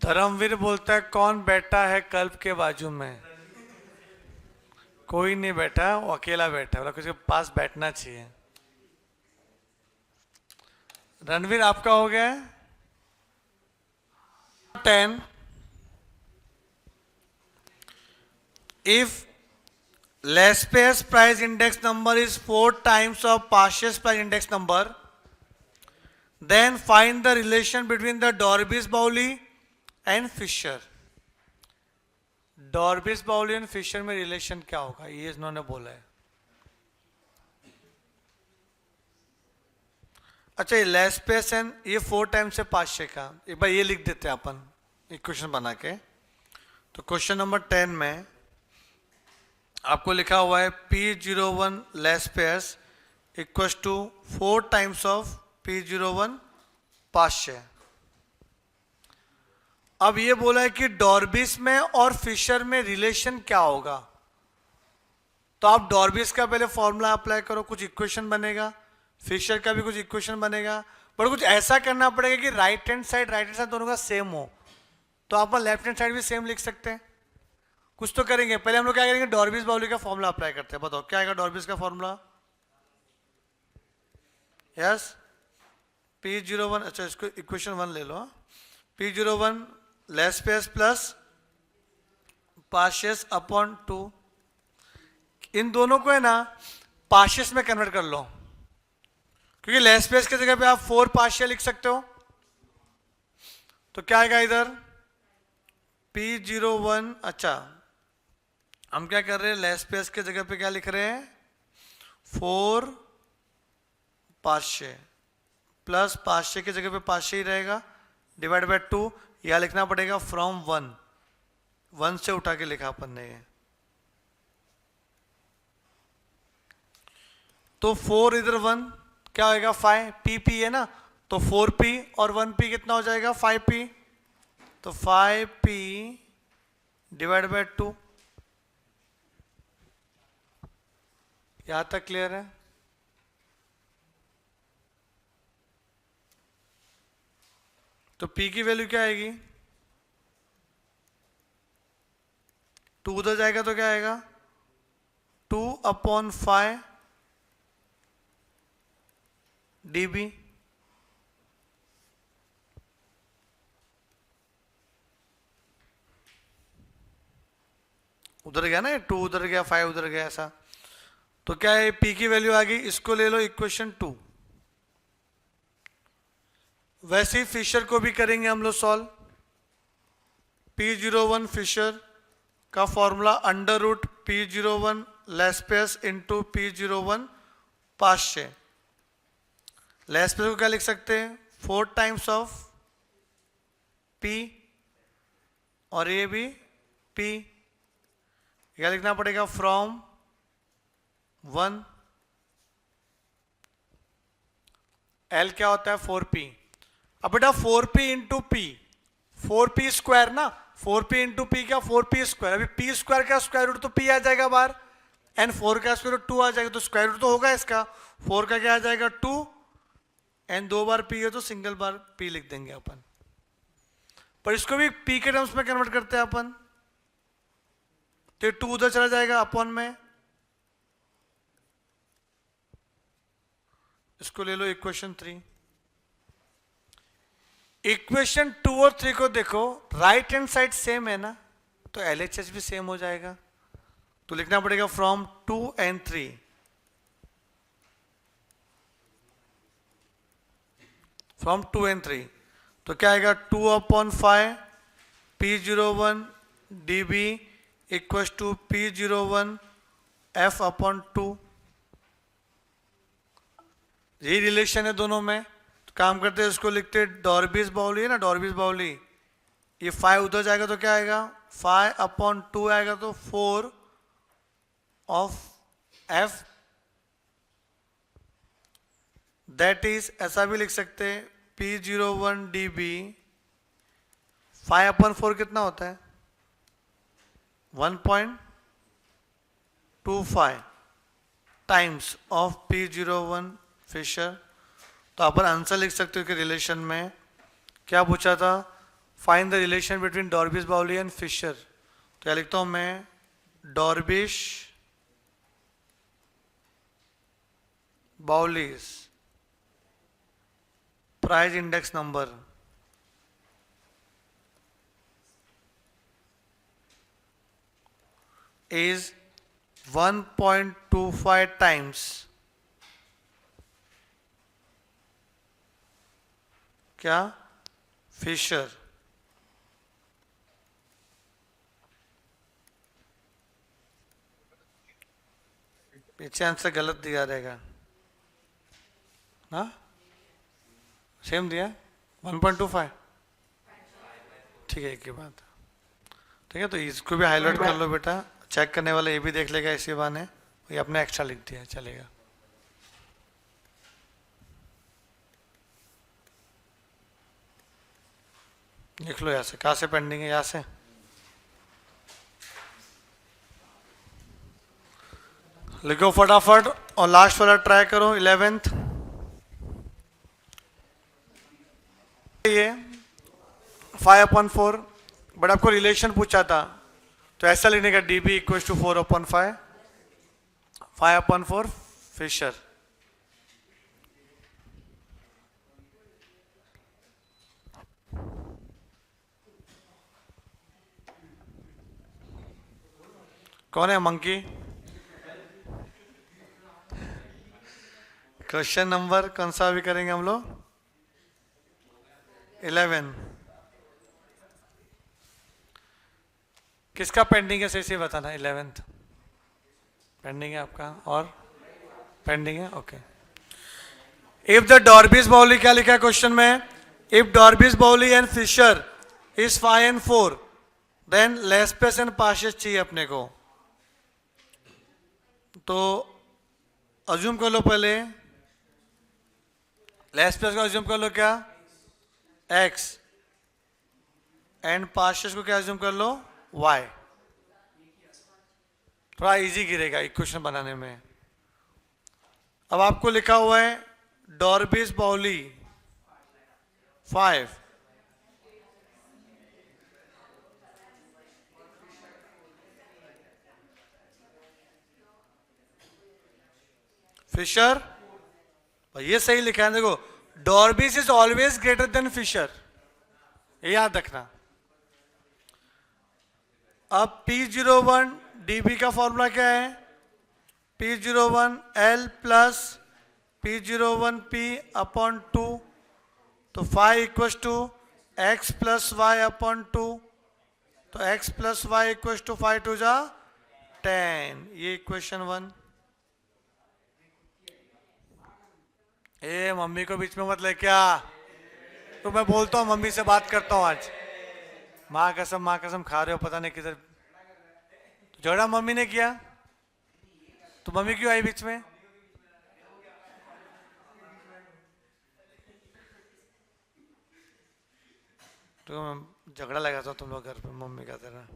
धर्मवीर बोलता है कौन बैठा है कल्प के बाजू में? कोई नहीं बैठा, वो अकेला बैठा है, किसी के पास बैठना चाहिए। रणवीर आपका हो गया है 10। If Laspeyres price index number is 4 times of Paasches price index number, then find the relation between the Dorbius-Bowley and Fisher. Dorbius-Bowley and Fisher में रिलेशन क्या होगा, ये इन्होंने बोला है। अच्छा, ये Laspeyres एंड ये 4 टाइम्स है Paasche का, एक बार ये लिख देते हैं अपन इक्वेशन बना के। तो क्वेश्चन नंबर 10 में आपको लिखा हुआ है P01 Laspeyres equals to 4 times of P01 Paasche। अब ये बोला है कि डॉर्बिस में और फिशर में रिलेशन क्या होगा। तो आप डॉर्बिस का पहले फॉर्मूला अप्लाई करो, कुछ इक्वेशन बनेगा, फिशर का भी कुछ इक्वेशन बनेगा, पर कुछ ऐसा करना पड़ेगा कि राइट हैंड साइड दोनों का सेम हो। तो आप लेफ्ट हैंड साइड भी सेम लिख सकते हैं, कुछ तो करेंगे। पहले हम लोग क्या करेंगे, डॉर्बिस बाउली का फॉर्मूला अप्लाई करते हैं। बताओ क्या आएगा डॉर्बिस का फॉर्मूला? यस, P01, अच्छा इसको इक्वेशन 1 ले लो। P01 Laspeyres plus Paasches upon 2, इन दोनों को है ना Paasches में कन्वर्ट कर लो, क्योंकि Laspeyres की जगह पे आप 4 Paasche लिख सकते हो। तो क्या आएगा इधर P01, अच्छा हम क्या कर रहे हैं, Laspeyres के जगह पे क्या लिख रहे हैं, 4 Paasche प्लस Paasche की जगह पे Paasche ही रहेगा, डिवाइड बाय 2, यह लिखना पड़ेगा फ्रॉम 1 से उठा के लिखा अपन ने। तो 4 इधर 1 क्या होगा 5, P है ना, तो 4P और 1P कितना हो जाएगा 5P, तो 5P डिवाइड बाय 2। यहां तक क्लियर है? तो P की वैल्यू क्या आएगी, 2 उधर जाएगा तो क्या आएगा 2/5 dB। उधर गया ना, 2 उधर गया 5 उधर गया, ऐसा। तो क्या है P की वैल्यू आ गई, इसको ले लो इक्वेशन 2। वैसे ही फिशर को भी करेंगे हम लोग सॉल्व। P01 फिशर का formula under root P01 Laspeyres into P01 Paasche। Laspeyres को क्या लिख सकते हैं, 4 टाइम्स ऑफ P, और ये भी P, क्या लिखना पड़ेगा फ्रॉम 1। L क्या होता है 4P। अब बेटा 4P into P, 4P square ना, 4P इंटू P क्या 4P स्क्वायर। अभी P स्क्वायर का स्क्वायर रूट तो P आ जाएगा बाहर, एंड 4 का स्क्वायर रूट 2 आ जाएगा, तो स्क्वायर रूट तो होगा इसका, 4 का क्या आ जाएगा 2, एंड 2 बार P है तो सिंगल बार P लिख देंगे अपन। पर इसको भी P के टर्म्स में कन्वर्ट करते हैं अपन, तो 2 उधर चला जाएगा अपॉन में, इसको ले लो इक्वेशन 3। इक्वेशन 2 और 3 को देखो, राइट हैंड साइड सेम है ना, तो LHS भी सेम हो जाएगा। तो लिखना पड़ेगा फ्रॉम 2 and 3, फ्रॉम 2 and 3। तो क्या आएगा 2/5 P01 dB equals to P01 F/2। यही रिलेशन है दोनों में, तो काम करते हैं, इसको लिखते हैं डॉर्बिस बाउली है ना, डॉर्बिस बाउली, ये 5 उधर जाएगा तो क्या आएगा 5/2 आएगा, तो 4 of F दैट इज, ऐसा भी लिख सकते हैं, P01 dB 5/4 कितना होता है? 1.25 टाइम्स ऑफ P01 फिशर। तो अपन आंसर लिख सकते हो कि रिलेशन में क्या पूछा था, find the relation between Dorbish Bowley and Fisher. तो क्या लिखता हूं मैं, Dorbish Bowley's price index number is 1.25 times क्या, फिशर। पीछे आंसर गलत दिया रहेगा ना, सेम दिया 1.25, ठीक है, एक ही बात। ठीक है, तो इसको भी हाईलाइट कर लो बेटा, चेक करने वाला ये भी देख लेगा इसी बहाने, ये अपने एक्स्ट्रा लिख दिया, चलेगा। लिख लो यहाँ से, कहाँ से पेंडिंग है, यहाँ से। लिखो फटाफट और लास्ट वाला ट्राई करो, 11th। ये 5/4, बट आपको रिलेशन पूछा था तो ऐसा लिखने का, dB इक्वल्स टू 4/5, 5/4 फिशर। कौन है मंकी? क्वेश्चन नंबर कौन सा भी करेंगे हम लोग, 11। किसका पेंडिंग है, सही बताना। 11th पेंडिंग है आपका, और पेंडिंग है, ओके। इफ द डॉर्बिश बाउली, क्या लिखा है क्वेश्चन में, if Dorbish Bowley and Fisher is 5 and 4 then Laspeyres and Paasche's चाहिए अपने को। तो अज्यूम कर लो पहले, लेस्पेस को अज्यूम कर लो क्या, x, एंड पाशेस को क्या अज्यूम कर लो, y। थोड़ा इजी गिरेगा इक्वेशन बनाने में। अब आपको लिखा हुआ है डॉर्बिश बाउली 5, फिशर, ये सही लिखा है, देखो Dorbish is always greater than Fisher, ये याद रखना। अब P01 dB का फॉर्मूला क्या है, P01 L plus P01 P/2, तो 5 equals to x plus y upon 2, तो x plus y equals to 5 2 जा 10, ये इक्वेशन 1। ए मम्मी को बीच में मत ले क्या, तो मैं बोलता हूँ मम्मी से बात करता हूँ आज, माँ कसम खा रहे हो, पता नहीं किधर झगड़ा मम्मी ने किया, तो मम्मी क्यों आई बीच में? तो झगड़ा लगा था तुम लोग घर पे मम्मी का तरह।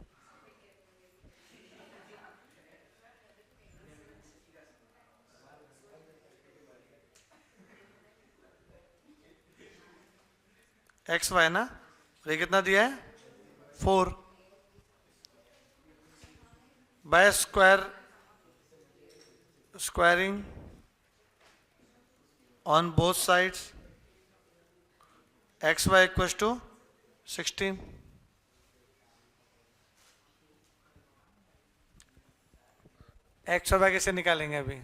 एक्स वाई ना, ये कितना दिया है 4 by squaring on both sides, x y equals to 16। X y कैसे निकालेंगे अभी,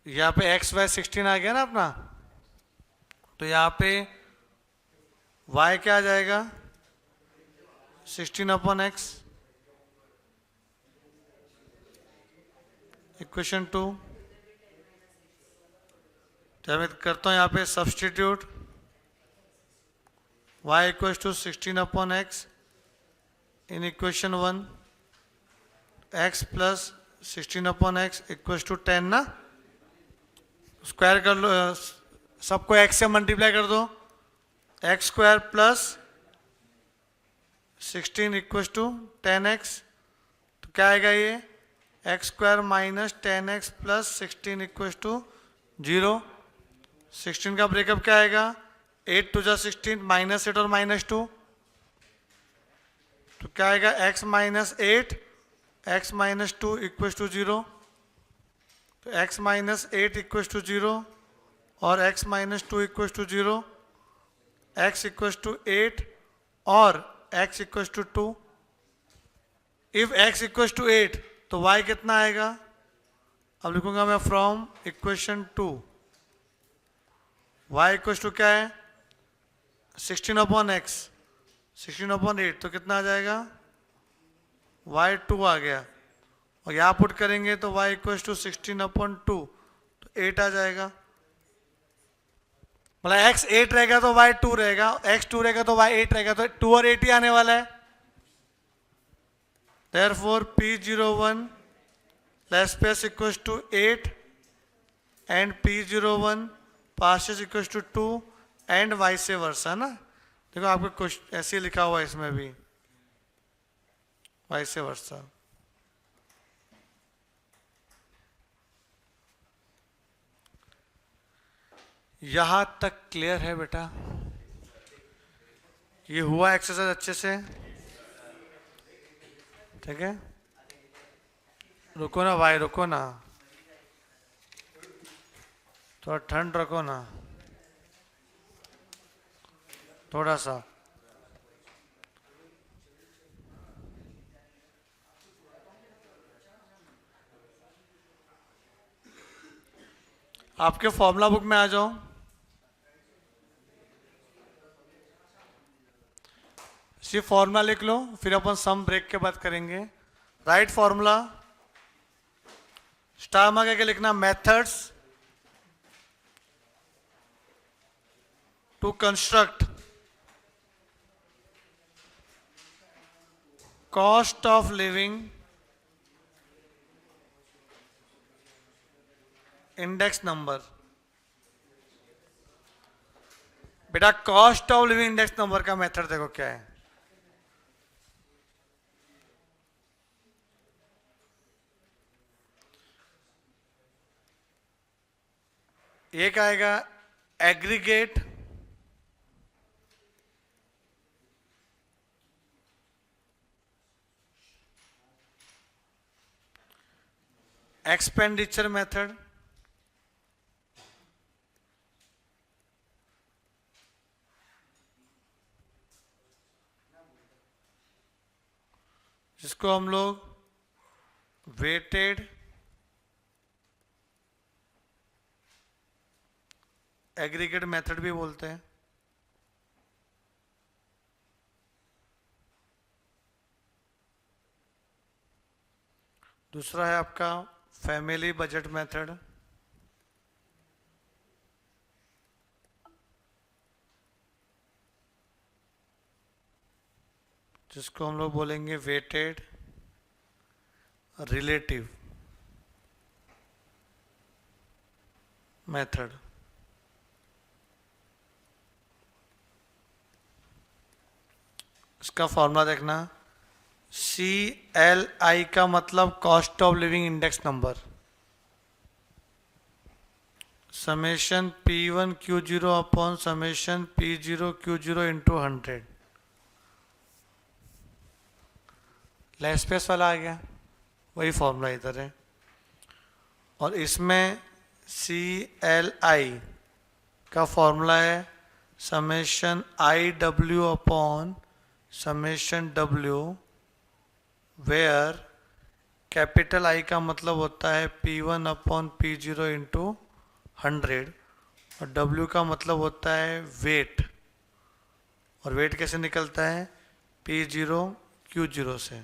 यहाँ पे एक्स वाई 16 आ गया ना अपना, तो यहाँ पे y क्या आ जाएगा 16/x, इक्वेशन 2। तो मैं करता हूँ यहाँ पे substitute, y equals to 16/x in equation 1 x plus 16/x equal to 10 ना, स्क्वायर कर लो, सबको x से मल्टीप्लाई कर दो, x square plus 16 equal to 10x, तो क्या आएगा ये x square minus 10x plus 16 equal to 0। 16 का ब्रेकअप क्या आएगा, 8 टू जा 16, -8 और -2, तो क्या आएगा x minus 8 x minus 2 equal to 0, तो x माइनस 8 इक्वल टू 0 और x minus 2 equal to 0, x equal to 8 और x equal to 2। If x equal to 8 तो y कितना आएगा, अब लिखूंगा मैं from equation 2, y equal to क्या है 16/x, 16/8, तो कितना आ जाएगा y2 आ गया, और यहाँ पुट करेंगे तो y इक्वल टू 16/2, तो 8 आ जाएगा। मतलब x 8 रहेगा तो y 2 रहेगा, x 2 रहेगा तो y 8 रहेगा, तो 2 और 8 ही आने वाला है। Therefore P01 less space equals to 8 and P01 passes equals to 2 and vice versa ना। देखो आपको कुछ ऐसे लिखा हुआ है इसमें भी, vice versa। यहां तक क्लियर है बेटा, ये हुआ एक्सरसाइज अच्छे से, ठीक है। रुको ना भाई, रुको ना, थोड़ा ठंड रखो ना, थोड़ा सा। आपके फॉर्मूला बुक में आ जाओ, सिर्फ फॉर्मूला लिख लो, फिर अपन सम ब्रेक के बाद करेंगे। राइट फॉर्मूला, स्टार में क्या लिखना, methods to construct cost of living index number. बेटा cost of living index number का मेथड देखो क्या है, एक आएगा एग्रीगेट एक्सपेंडिचर मेथड, जिसको हम लोग वेटेड एग्रीगेट मेथड भी बोलते हैं। दूसरा है आपका फैमिली बजट मेथड, जिसको हम लोग बोलेंगे वेटेड रिलेटिव मेथड। इसका फॉर्मूला देखना, CLI का मतलब cost of living index number, summation P1 Q0 upon summation P0 Q0 into 100। Less space वाला आ गया, वही फॉर्मूला इधर है। और इसमें CLI का फॉर्मूला है summation IW upon summation W, where capital I का मतलब होता है P1 अपॉन P0 इंटू 100 और W का मतलब होता है वेट, और वेट कैसे निकलता है P0 Q0 से।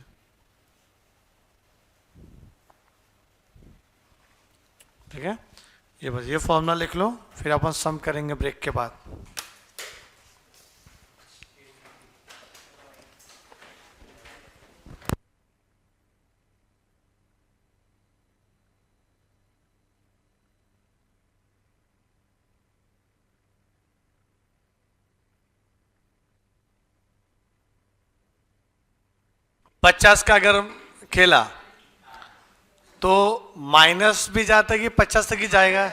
ठीक है, ये बस ये फॉर्मूला लिख लो, फिर अपन सम करेंगे ब्रेक के बाद। 50 का अगर खेला तो माइनस भी जाता है कि 50 तक ही जाएगा?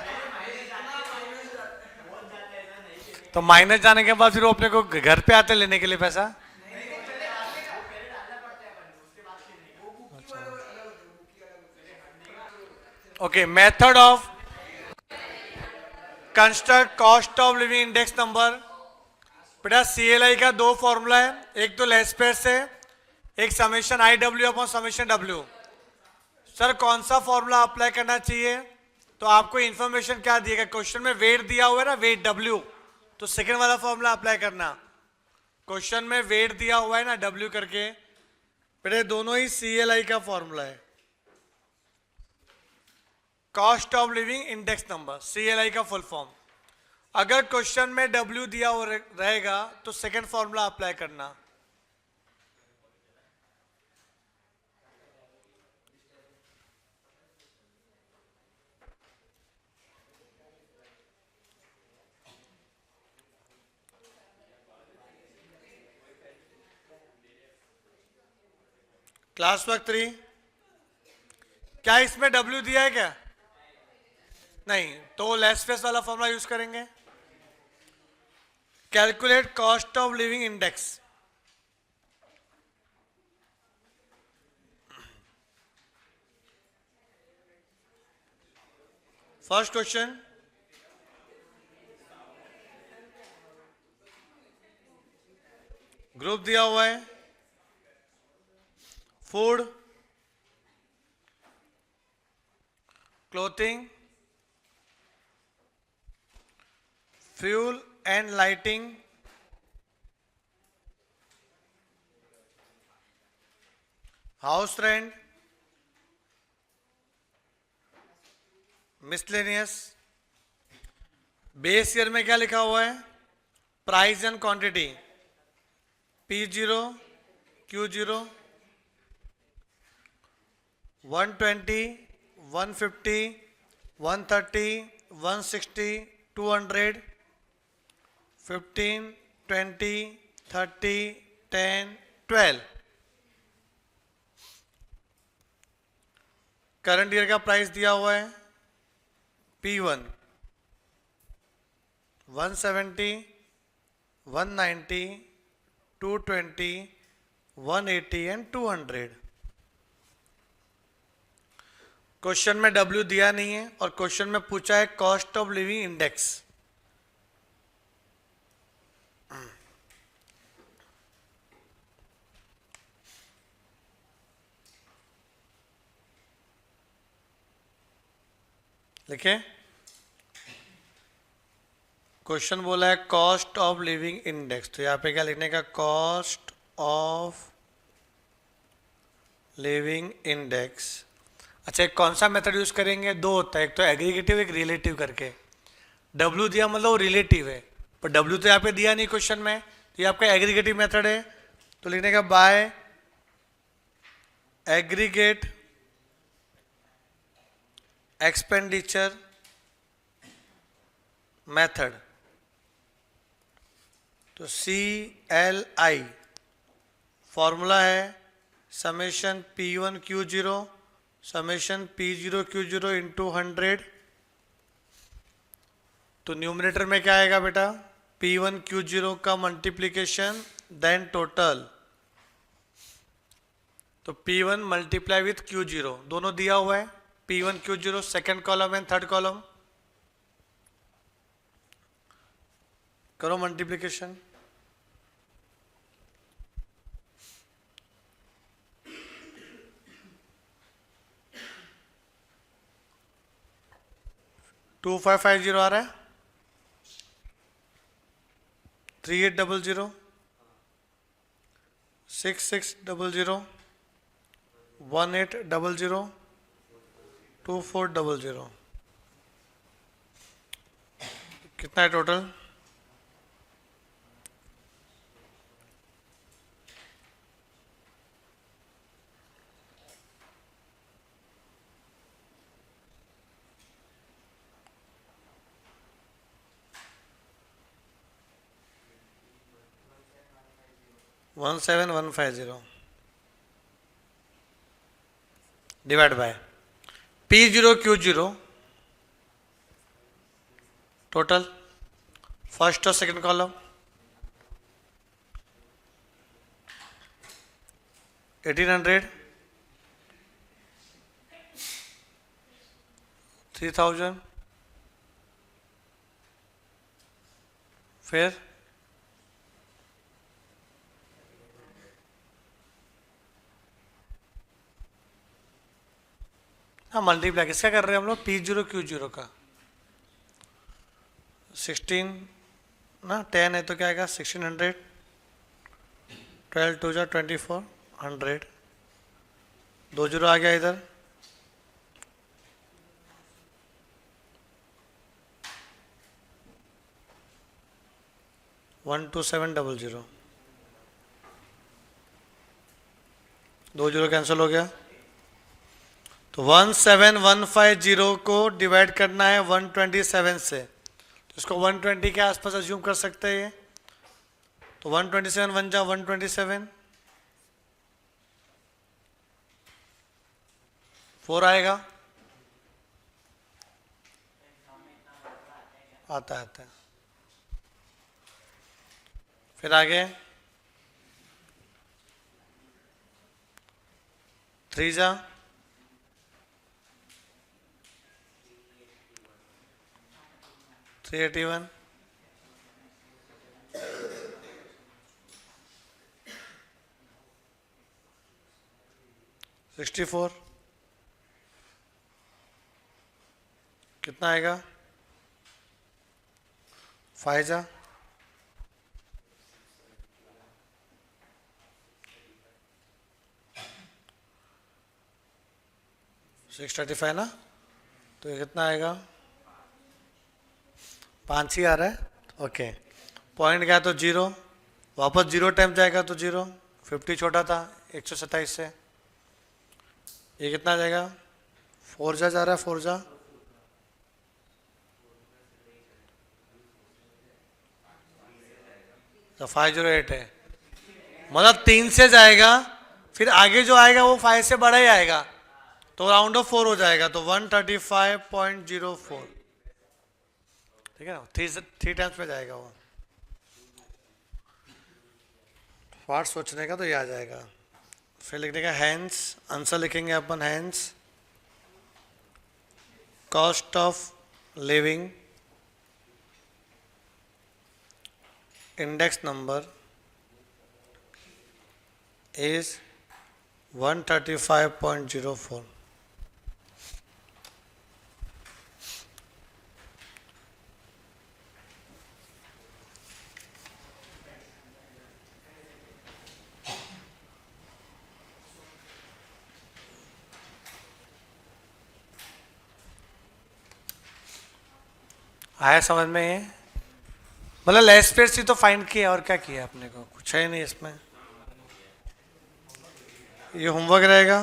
तो माइनस जाने के बाद फिर वो अपने को घर पे आते लेने के लिए पैसा? Okay, method of construct cost of living index number. बेटा सीएलआई का दो फॉर्मूला है, एक तो लेस पेयर से, एक summation I W upon summation W. Sir कौन सा फॉर्मूला अप्लाई करना चाहिए? तो आपको इंफॉर्मेशन क्या दिएगा, क्वेश्चन में वेट दिया हुआ है ना, वेट डब्ल्यू, तो सेकंड वाला फॉर्मूला अप्लाई करना। क्वेश्चन में वेट दिया हुआ है ना डब्ल्यू करके, बेटे दोनों ही सीएलआई का फॉर्मूला है, cost of living index number, CLI का फुल फॉर्म। अगर क्वेश्चन में डब्ल्यू दिया हुआ रहेगा तो सेकंड फॉर्मूला अप्लाई करना। क्लास वर्क 3, क्या इसमें W दिया है क्या? नहीं, तो लेस फेस वाला फॉर्मूला यूज करेंगे। Calculate cost of living index. First question, group दिया हुआ है food, clothing, fuel and lighting, house rent, miscellaneous. Base year में क्या लिखा हुआ है? Price and quantity, P0, Q0, 120, 150, 130, 160, 200, 15, 20, 30, 10, 12। Current year का प्राइस दिया हुआ है P1 170, 190, 220, 180 एंड 200। क्वेश्चन में W दिया नहीं है और क्वेश्चन में पूछा है कॉस्ट ऑफ लिविंग इंडेक्स। लिखे, क्वेश्चन बोला है कॉस्ट ऑफ लिविंग इंडेक्स, तो यहां पे क्या लिखने का, कॉस्ट ऑफ लिविंग इंडेक्स। अच्छा, एक कौन सा मेथड यूज करेंगे? दो होता है, एक तो एग्रीगेटिव, एक रिलेटिव करके। W दिया मतलब वो रिलेटिव है, पर W तो यहाँ पे दिया नहीं क्वेश्चन में, तो ये आपका एग्रीगेटिव मेथड है। तो लिखने का बाय एग्रीगेट एक्सपेंडिचर मेथड। तो CLI फॉर्मूला है summation P1 Q0 summation P0 Q0 into 100। तो न्यूमरेटर में क्या आएगा बेटा? P1 Q0 का मल्टीप्लीकेशन देन टोटल। तो P1 मल्टीप्लाई विथ Q0, दोनों दिया हुआ है, P1 Q0 second column and third column. करो मल्टीप्लीकेशन। टू 550 आ रहा है, 3800, 6600, 1800, 2400। कितना है total? One 7150। Divide by P0Q0 total first और सेकंड कॉलम 1800 3000 फिर हाँ मल्टीप्लाई किसका कर रहे हैं हम लोग P0Q0 का 16 ना 10 है तो क्या आएगा 1600 12 2 जा 24 100 2 जीरो आ गया इधर 12700 2 जीरो कैंसिल हो गया तो 17150 को डिवाइड करना है 127 से तो इसको 120 के आसपास अज्यूम कर सकते हैं तो 127 1 जा 127 4 आएगा आता है फिर आगे 3 जा 381 64 कितना आएगा 5 जा 635 ना तो ये कितना आएगा 5 ही आ रहा है ओके पॉइंट गया तो 0 वापस 0 टाइम जाएगा तो 0 50 छोटा था 127 से ये कितना जाएगा 4 जा रहा है 4 जा तो 508 है मतलब 3 से जाएगा फिर आगे जो आएगा वो 5 से बड़ा ही आएगा तो राउंड ऑफ 4 हो जाएगा तो 135.04 ठीक है ना 3 टाइम्स पे जाएगा वो पार्ट सोचने का तो ये आ जाएगा फिर लिखने का हैंस आंसर लिखेंगे अपन hence cost of living index number is 135.04 आया समझ में ये मतलब लेस स्पेस ही तो फाइंड किया और क्या किया अपने को कुछ है नहीं इसमें ये होमवर्क रहेगा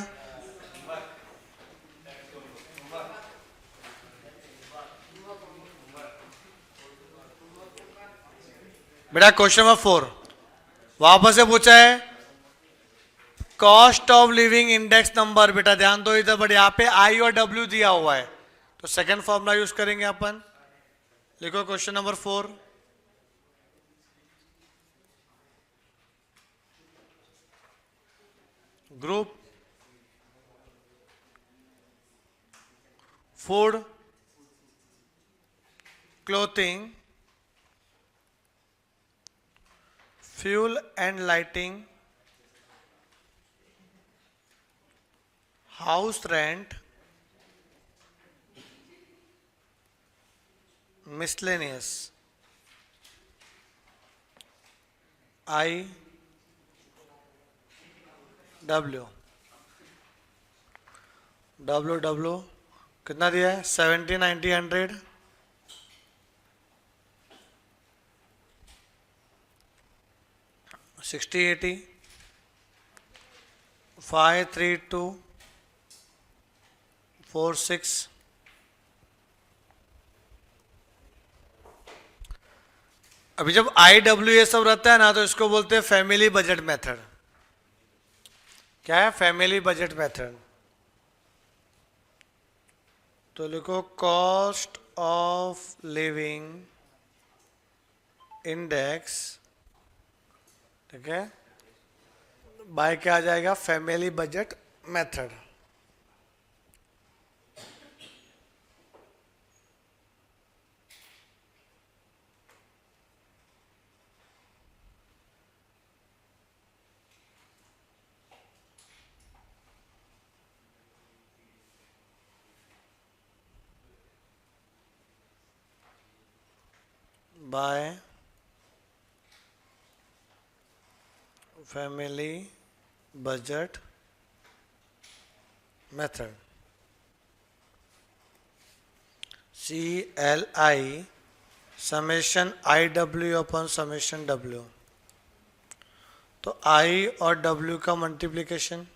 बेटा क्वेश्चन नंबर 4 वापस से पूछा है cost of living index number बेटा ध्यान दो इधर बट यहाँ पे आई और डब्ल्यू दिया हुआ है तो सेकंड फॉर्मूला यूज करेंगे अपन लिखो question number 4 group food clothing fuel and lighting house rent miscellaneous I W W कितना दिया है 70 90 100 60 80 5 3 2 4 6 अभी जब IW ये सब रहता है ना तो इसको बोलते हैं फैमिली बजट मेथड क्या है फैमिली बजट मेथड तो लिखो कॉस्ट ऑफ लिविंग इंडेक्स, ठीक है, बाय क्या आ जाएगा, family budget method. By family budget method, CLI summation IW upon summation W। तो I और W का मल्टीप्लिकेशन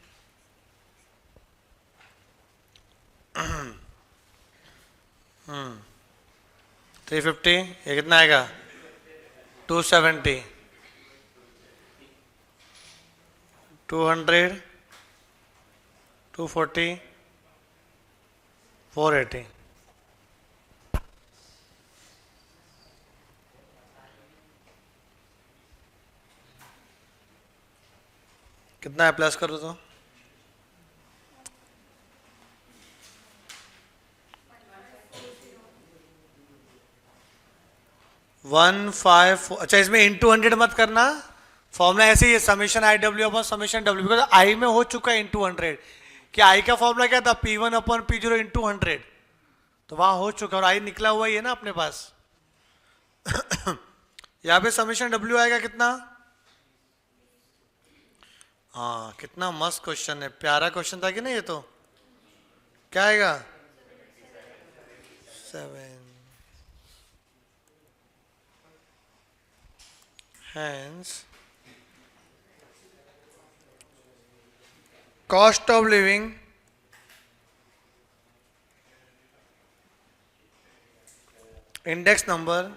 350, ये कितना आएगा, 270, 200, 240, 480। कितना है, प्लस करो तो 154। अच्छा, इसमें इंटू 100 मत करना, फॉर्मूला ऐसे ही है, summation IW upon summation W, because I में हो चुका है इंटू 100। कि आई का फॉर्मूला क्या था, P1 अपॉन P0 इंटू 100, तो वहां हो चुका और आई निकला हुआ ही है ना अपने पास। यहाँ पे समेशन W आएगा कितना, हाँ कितना मस्त क्वेश्चन है, प्यारा क्वेश्चन था कि नहीं, ये तो क्या आएगा 7। Hence, cost of living index number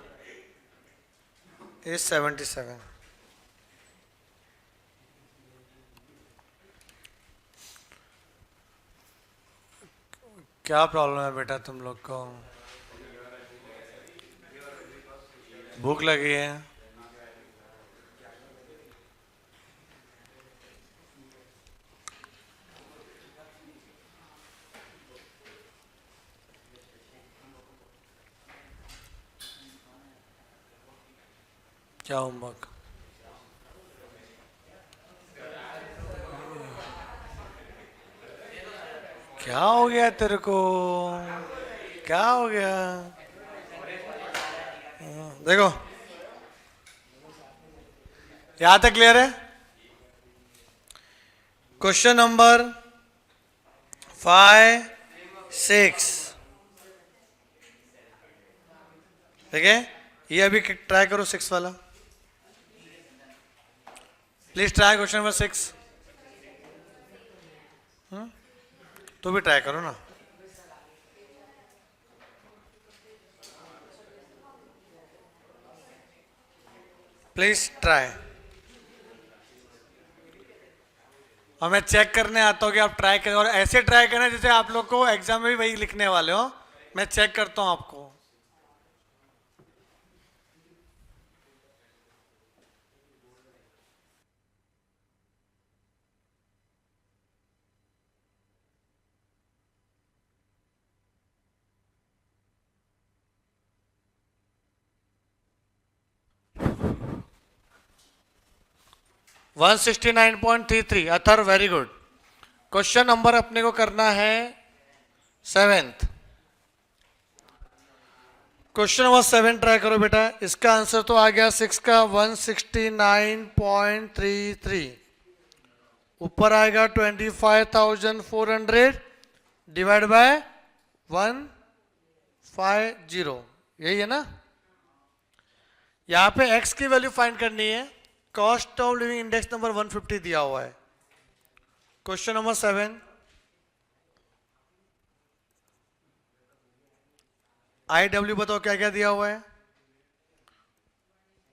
is 77। क्या प्रॉब्लम है बेटा तुम लोग को, भूख लगी है? क्या होमवर्क, क्या हो गया तेरे को, क्या हो गया? देखो यहां तक क्लियर है? क्वेश्चन नंबर 5, 6, ठीक है, ये अभी ट्राई करो 6 वाला, प्लीज ट्राई क्वेश्चन नंबर 6। तो भी ट्राई करो ना, प्लीज ट्राई। और मैं चेक करने आता हूँ कि आप ट्राई करें, और ऐसे ट्राई करना जैसे आप लोग को एग्जाम में भी वही लिखने वाले हो। मैं चेक करता हूँ आपको। वन 169.33 अथर, वेरी गुड। क्वेश्चन नंबर अपने को करना है 7th। क्वेश्चन नंबर 7 ट्राई करो बेटा। इसका आंसर तो आ गया 6 का 169.33, ऊपर आएगा 25,400 डिवाइड बाय 150, यही है ना। यहां पे x की वैल्यू फाइंड करनी है। Cost of living index number 150 दिया हुआ है। क्वेश्चन नंबर 7, IW बताओ क्या क्या दिया हुआ है।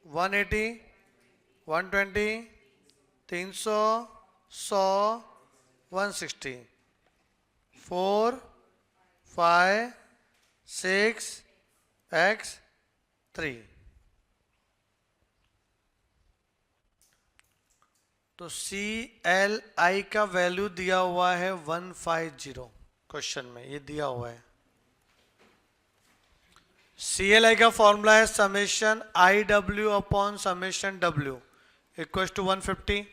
180, 120, 300, 100, 160, 4, 5, 6x3। तो CLI का वैल्यू दिया हुआ है 150 क्वेश्चन में, ये दिया हुआ है। CLI का फॉर्मूला है summation IW upon summation W equal to 150।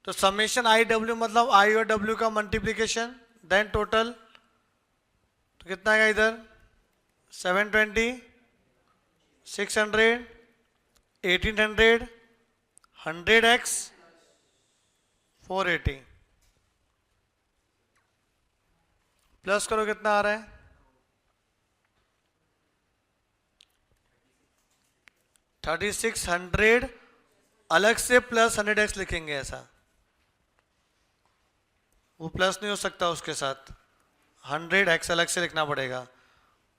तो समेशन IW मतलब I और W का मल्टीप्लीकेशन देन टोटल, तो कितना आएगा इधर 720, 600, 1800, 100x 480 प्लस करो कितना आ रहा है 3600, अलग से प्लस 100x लिखेंगे, ऐसा वो प्लस नहीं हो सकता, उसके साथ 100x अलग से लिखना पड़ेगा।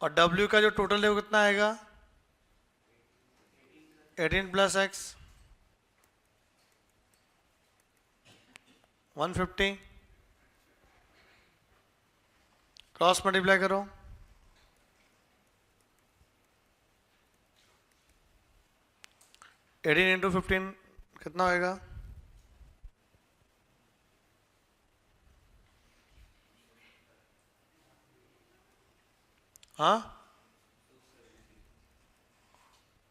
और W का जो टोटल है वो कितना आएगा 18 प्लस x 150, क्रॉस मल्टीप्लाई करो, एटीन इंटू 15 कितना होएगा हाँ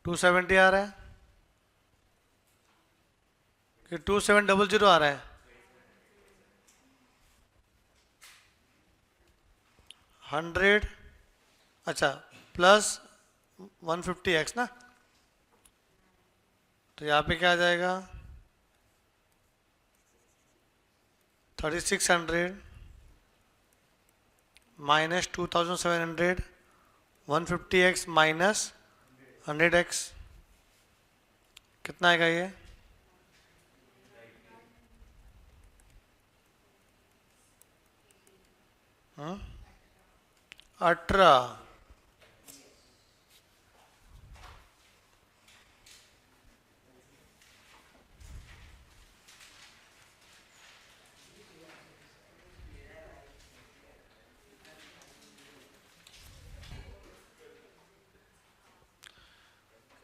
270 आ रहा है कि 2700 आ रहा है 100, अच्छा प्लस 150x ना, तो यहाँ पे क्या आ जाएगा 3600 माइनस 2700, 150x माइनस 100x कितना आएगा ये 18।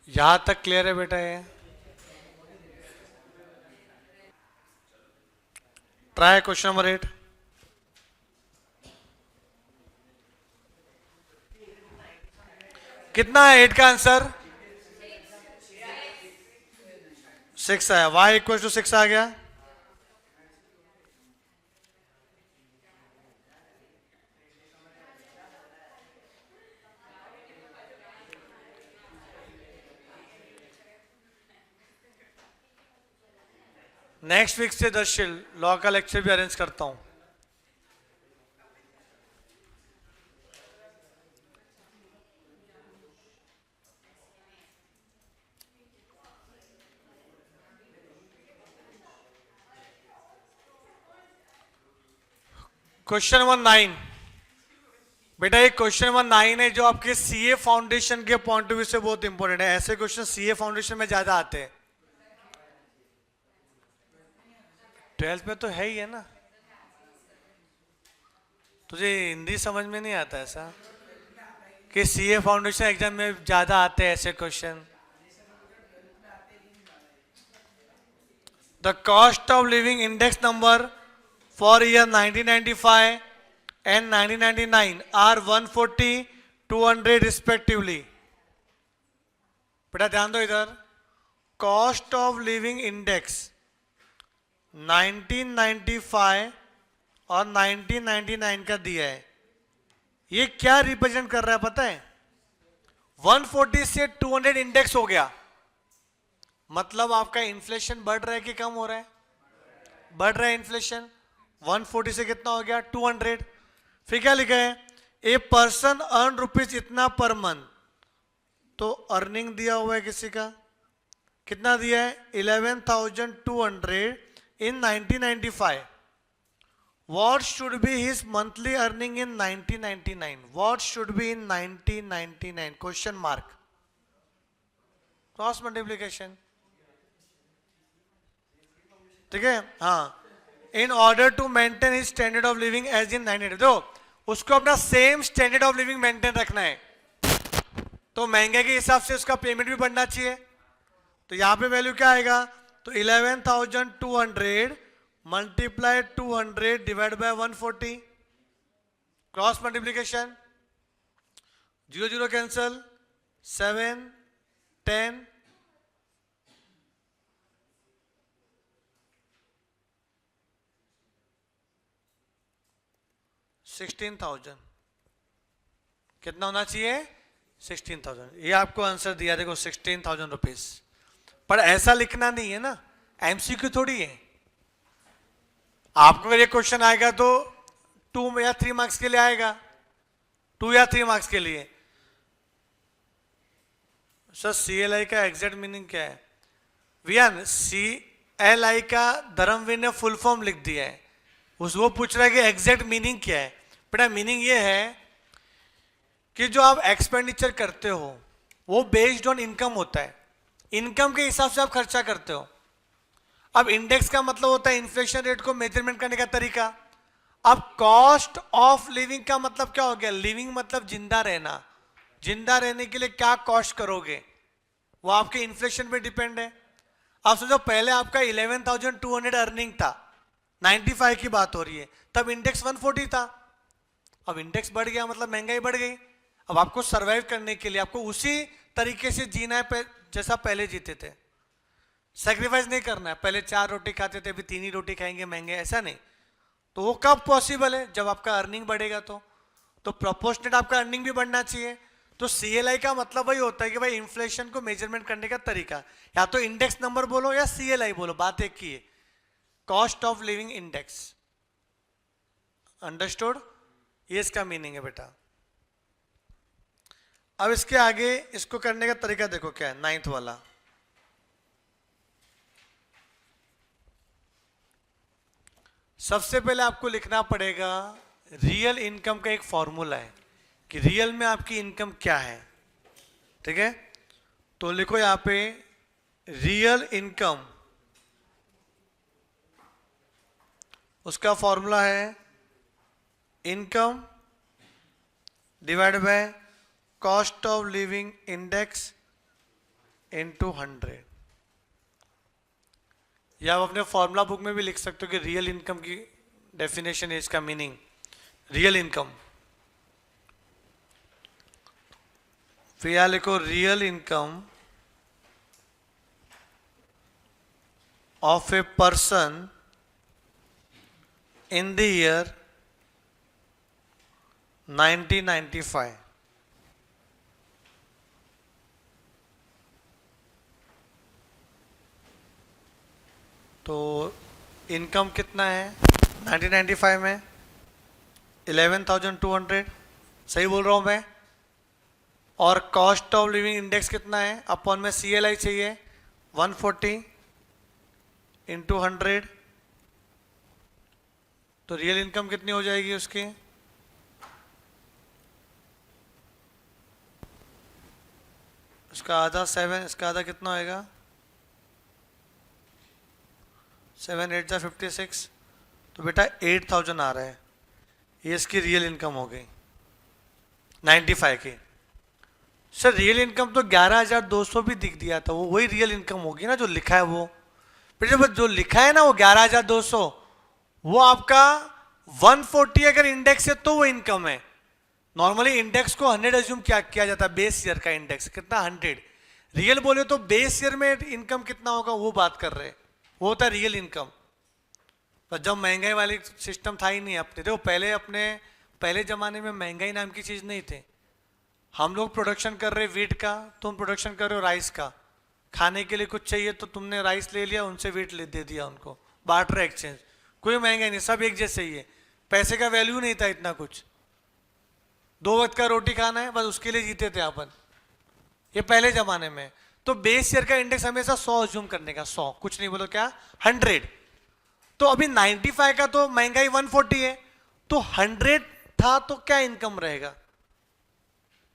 यहां तक क्लियर है बेटा? ये ट्राई क्वेश्चन नंबर 8। कितना है 8 का आंसर 6 आया, y इक्वल टू 6 आ गया। नेक्स्ट वीक से दर्शिल लॉ का लेक्चर भी अरेंज करता हूं। क्वेश्चन नंबर 9 बेटा, ये क्वेश्चन नंबर 9 है जो आपके सीए फाउंडेशन के पॉइंट ऑफ व्यू से बहुत इंपॉर्टेंट है। ऐसे क्वेश्चन सीए फाउंडेशन में ज्यादा आते हैं। 12th में तो है ही है ना, तुझे हिंदी समझ में नहीं आता ऐसा कि सीए फाउंडेशन एग्जाम में ज्यादा आते हैं ऐसे question. The cost of living index number for year 1995 and 1999 are 140, 200 respectively। बेटा ध्यान दो इधर, कॉस्ट ऑफ लिविंग इंडेक्स 1995 और 1999 का दिया है। ये क्या रिप्रेजेंट कर रहा है पता है? 140 से 200 इंडेक्स हो गया, मतलब आपका इन्फ्लेशन बढ़ रहा है कि कम हो रहा है? बढ़ रहा है इन्फ्लेशन। 140 से कितना हो गया 200। फिर क्या लिखा है? ए पर्सन अर्न रुपीज इतना पर मंथ, तो अर्निंग दिया हुआ है किसी का, कितना दिया है 11,200 इन 1995। What should be his monthly earning in 1999? What should be in 1999? Question mark. Cross multiplication. ठीक है हाँ। In order to maintain his standard of living as in 1990, देखो उसको अपना same standard of living maintain रखना है, तो महंगे के हिसाब से उसका पेमेंट भी बढ़ना चाहिए। तो यहां पे वैल्यू क्या आएगा, तो 11,200 multiply 200 divide by 140, cross multiplication, 0 0 cancel, 7 10 16,000, कितना होना चाहिए 16,000। ये आपको आंसर दिया, देखो 16,000 रुपीज। पर ऐसा लिखना नहीं है ना, एमसीक्यू थोड़ी है। आपको अगर ये क्वेश्चन आएगा तो 2 या 3 मार्क्स के लिए आएगा, 2 या 3 मार्क्स के लिए। सर CLI का एग्जैक्ट मीनिंग क्या है? वियान, CLI का धर्मवीर ने फुल फॉर्म लिख दिया है, वो पूछ रहा है कि एग्जैक्ट मीनिंग क्या है। बेटा मीनिंग ये है कि जो आप एक्सपेंडिचर करते हो वो बेस्ड ऑन इनकम होता है, इनकम के हिसाब से आप खर्चा करते हो। अब इंडेक्स का मतलब होता है इन्फ्लेशन रेट को मेजरमेंट करने का तरीका। अब कॉस्ट ऑफ लिविंग का मतलब क्या हो गया, लिविंग मतलब जिंदा रहना, जिंदा रहने के लिए क्या कॉस्ट करोगे वो आपके इन्फ्लेशन पे डिपेंड है। अब सोचो पहले आपका 11,200 अर्निंग था, 95 की बात हो रही है, तब इंडेक्स 140 था। अब इंडेक्स बढ़ गया मतलब महंगाई बढ़ गई। अब आपको सरवाइव करने के लिए आपको उसी तरीके से जीना है जैसा पहले जीते थे, सैक्रिफाइस नहीं करना है। पहले 4 रोटी खाते थे, अभी 3 ही रोटी खाएंगे, महंगे, ऐसा नहीं। तो वो कब पॉसिबल है, जब आपका अर्निंग बढ़ेगा। तो प्रोपोर्शनेट आपका अर्निंग भी बढ़ना चाहिए। तो CLI का मतलब वही होता है कि भाई इन्फ्लेशन को मेजरमेंट करने का तरीका, या तो इंडेक्स नंबर बोलो या CLI बोलो, बात एक ही है, cost of living index. Understood? ये इसका मीनिंग है बेटा। अब इसके आगे इसको करने का तरीका देखो क्या है, 9th वाला। सबसे पहले आपको लिखना पड़ेगा रियल इनकम का एक फॉर्मूला है कि रियल में आपकी इनकम क्या है, ठीक है। तो लिखो यहां पे रियल इनकम, उसका फॉर्मूला है income divide by cost of living index into 100। या आप अपने फॉर्मूला बुक में भी लिख सकते हो कि रियल इनकम की डेफिनेशन है, इसका मीनिंग रियल इनकम। फिर यहां लिखो real income of a person in the year 1995। तो इनकम कितना है 1995 में 11,200, सही बोल रहा हूं मैं। और कॉस्ट ऑफ लिविंग इंडेक्स कितना है, अपॉन में CLI चाहिए 140 इंटू 100। तो रियल इनकम कितनी हो जाएगी उसकी, इसका आधा 7, इसका आधा कितना होएगा 7 8 56। तो बेटा 8,000 आ रहा है, ये इसकी रियल इनकम हो गई 95 की। सर रियल इनकम तो 11,200 भी दिख दिया था, वो वही रियल इनकम होगी ना जो लिखा है वो। फिर जब जो लिखा है ना वो 11,200, वो आपका 140 अगर इंडेक्स है तो वो इनकम है। नॉर्मली इंडेक्स को 100 एज्यूम किया जाता है, बेस ईयर का इंडेक्स कितना 100। रियल बोले तो बेस ईयर में इनकम कितना होगा वो बात कर रहे हैं, वो होता है रियल इनकम। तो जब महंगाई वाली सिस्टम था ही नहीं अपने, देखो पहले जमाने में महंगाई नाम की चीज नहीं थे। हम लोग प्रोडक्शन कर रहे वीट का, तुम प्रोडक्शन कर रहे हो राइस का, खाने के लिए कुछ चाहिए तो तुमने राइस ले लिया, उनसे वीट दे दिया उनको, बार्टर एक्सचेंज। कोई महंगाई नहीं, सब एक जैसे ही है। पैसे का वैल्यू नहीं था इतना कुछ, 2 वक्त का रोटी खाना है बस उसके लिए जीते थे अपन, ये पहले जमाने में। तो बेस ईयर का इंडेक्स हमेशा 100 अज्यूम करने का, 100 कुछ नहीं बोलो क्या 100। तो अभी 95 का तो महंगाई 140 है, तो 100 था तो क्या इनकम रहेगा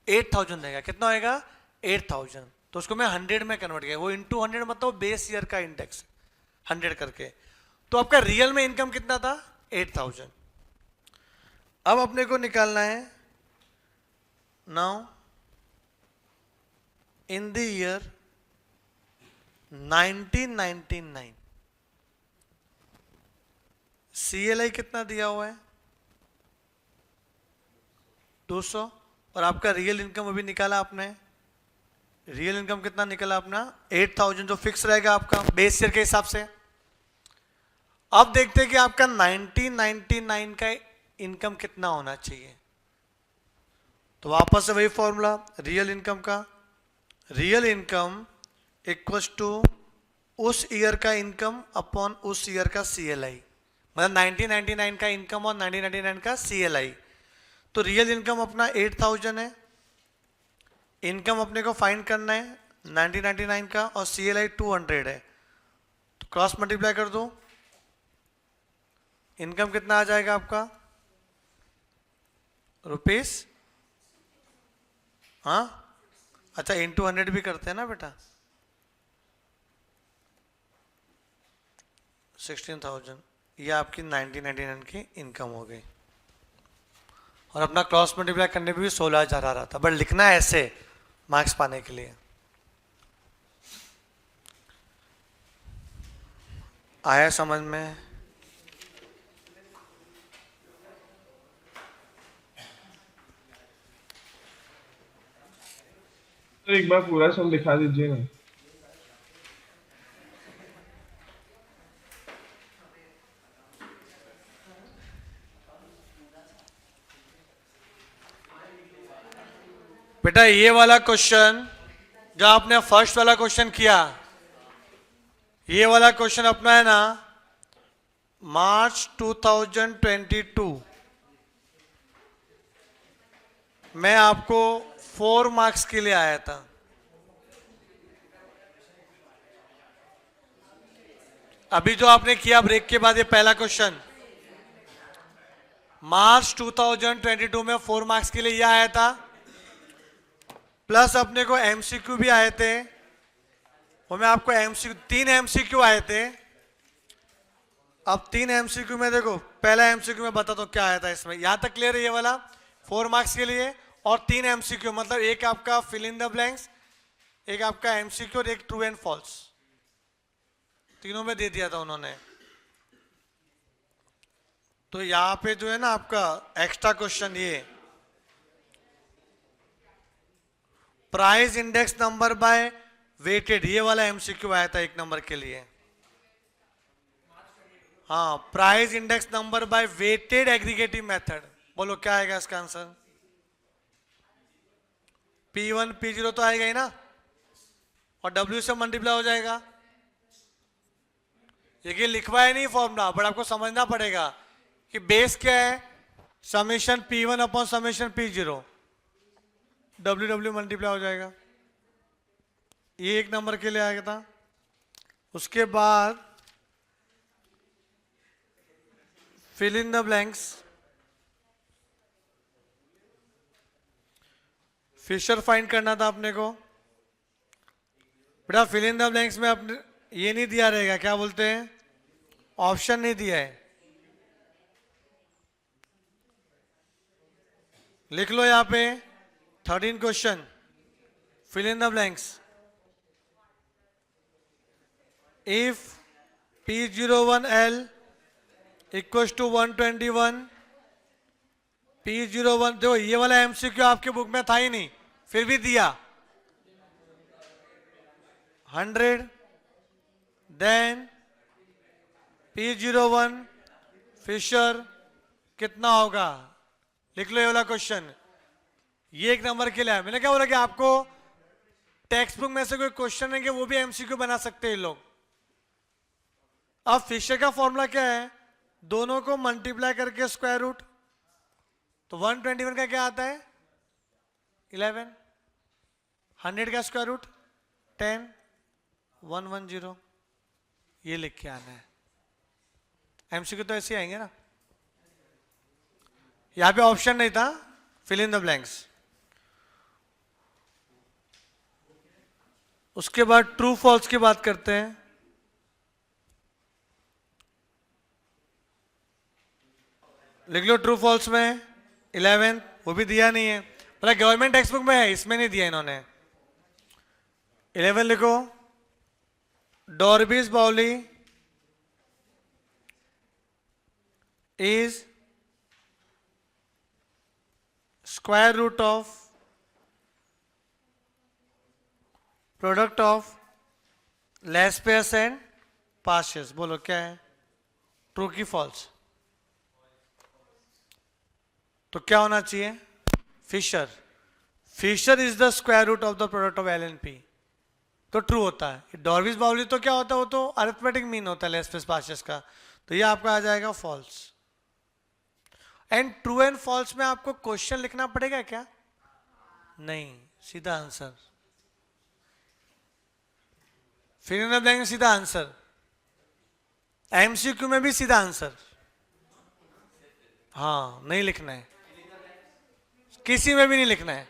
8,000 रहेगा। कितना होएगा 8,000। तो उसको मैं 100 में कन्वर्ट किया, वो इंटू 100 मतलब बेस ईयर का इंडेक्स 100 करके। तो आपका रियल में इनकम कितना था 8,000। अब अपने को निकालना है now in the year 1999 CLI कितना दिया हुआ है 200 और आपका रियल इनकम अभी निकाला आपने। रियल इनकम कितना निकला अपना 8000 जो फिक्स रहेगा आपका बेस ईयर के हिसाब से। अब देखते हैं कि आपका 1999 का इनकम कितना होना चाहिए। तो वापस से वही फॉर्मूला रियल इनकम का, रियल इनकम इक्वल्स टू उस ईयर का इनकम अपॉन उस ईयर का CLI, मतलब 1999 का इनकम और 1999 का CLI। तो रियल इनकम अपना 8000 है, इनकम अपने को फाइंड करना है 1999 का और CLI 200 है। तो क्रॉस मल्टीप्लाई कर दो, इनकम कितना आ जाएगा आपका रुपीस, हाँ अच्छा इंटू 100 भी करते हैं ना बेटा, 16,000। ये आपकी 1999 की इनकम हो गई और अपना क्रॉस मल्टीप्लाई करने पे भी 16,000 आ रहा था, बट लिखना है ऐसे मार्क्स पाने के लिए। आया समझ में? तो एक बार पूरा सम दिखा दीजिए ना। बेटा ये वाला क्वेश्चन जो आपने फर्स्ट वाला क्वेश्चन किया, ये वाला क्वेश्चन अपना है ना मार्च 2022 में आपको 4 मार्क्स के लिए आया था। अभी जो आपने किया ब्रेक के बाद ये पहला क्वेश्चन मार्च 2022 में 4 मार्क्स के लिए ये आया था, प्लस अपने को MCQ भी आए थे। वो मैं आपको तीन MCQ आए थे। अब 3 MCQ में देखो, पहला MCQ में बता दो क्या आया था इसमें, यहां तक क्लियर है ये वाला 4 मार्क्स के लिए, और 3 MCQ मतलब एक आपका फिल इन द ब्लैंक्स, एक आपका MCQ और एक ट्रू एंड फॉल्स, तीनों में दे दिया था उन्होंने। तो यहां पे जो है ना आपका एक्स्ट्रा क्वेश्चन ये price index number by weighted, ये वाला MCQ आया था 1 नंबर के लिए। हाँ, price index number by weighted aggregative method, बोलो क्या आएगा इसका आंसर? P1 P0 तो आएगा ही ना, और W से मल्टीप्लाई हो जाएगा। ये लिखवाया नहीं फॉर्मूला, बट आपको समझना पड़ेगा कि बेस क्या है, summation P1 upon summation P0, W multiply हो जाएगा। ये 1 नंबर के लिए आएगा था। उसके बाद fill in the blanks, Fisher find करना था अपने को। बेटा फिल इन द ब्लैंक्स में अपने ये नहीं दिया रहेगा, क्या बोलते हैं, ऑप्शन नहीं दिया है। लिख लो यहां पे 13 question, fill in the blanks. If P01L equals to 121, P01, जो ये वाला MCQ आपके बुक में था ही नहीं, फिर भी दिया 100, देन P01 फिशर कितना होगा, लिख लो ये वाला क्वेश्चन। ये 1 नंबर के लिए है। मैंने क्या बोला कि आपको टेक्स्ट बुक में से कोई क्वेश्चन है कि वो भी MCQ बना सकते हैं लोग। अब फिशर का फॉर्मूला क्या है, दोनों को मल्टीप्लाई करके स्क्वायर रूट, तो 121 का क्या आता है 11, 100 का स्क्वायर रूट 10, 110, ये लिख के आना है। MCQ तो ऐसे आएंगे ना, यहां पे ऑप्शन नहीं था, फिल इन द ब्लैंक्स। उसके बाद ट्रू फॉल्स की बात करते हैं। लिख लो ट्रू फॉल्स में 11 वो भी दिया नहीं है, मतलब गवर्नमेंट टेक्स्ट बुक में है, इसमें नहीं दिया इन्होंने। 11 लिखो, Dorbish Bowley is square root of product of Laspeyres and Paasche's. बोलो क्या है, ट्रू की फॉल्स? तो क्या होना चाहिए, Fisher. Fisher is the square root of the product of L and P, तो ट्रू होता है। डॉर्विस बाउली तो क्या होता है, वो तो अरिथमेटिक मीन होता है लेस पेयर्स पार्शियस का, तो ये आपका आ जाएगा false. And true and false में आपको क्वेश्चन लिखना पड़ेगा क्या? नहीं, सीधा आंसर। फिर इन ब्लैंक में सीधा आंसर, एमसीक्यू में भी सीधा आंसर। हाँ, नहीं लिखना है, किसी में भी नहीं लिखना है।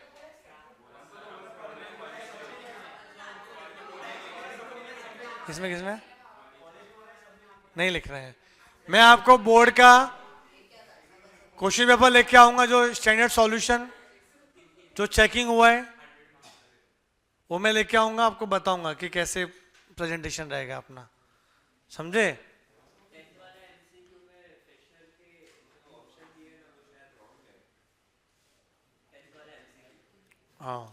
किसमें किसमें नहीं लिखना है। मैं आपको बोर्ड का क्वेश्चन पेपर लेके आऊंगा, जो स्टैंडर्ड सॉल्यूशन जो चेकिंग हुआ है वो मैं लेके आऊंगा, आपको बताऊंगा कि कैसे प्रेजेंटेशन रहेगा अपना, समझे? हाँ,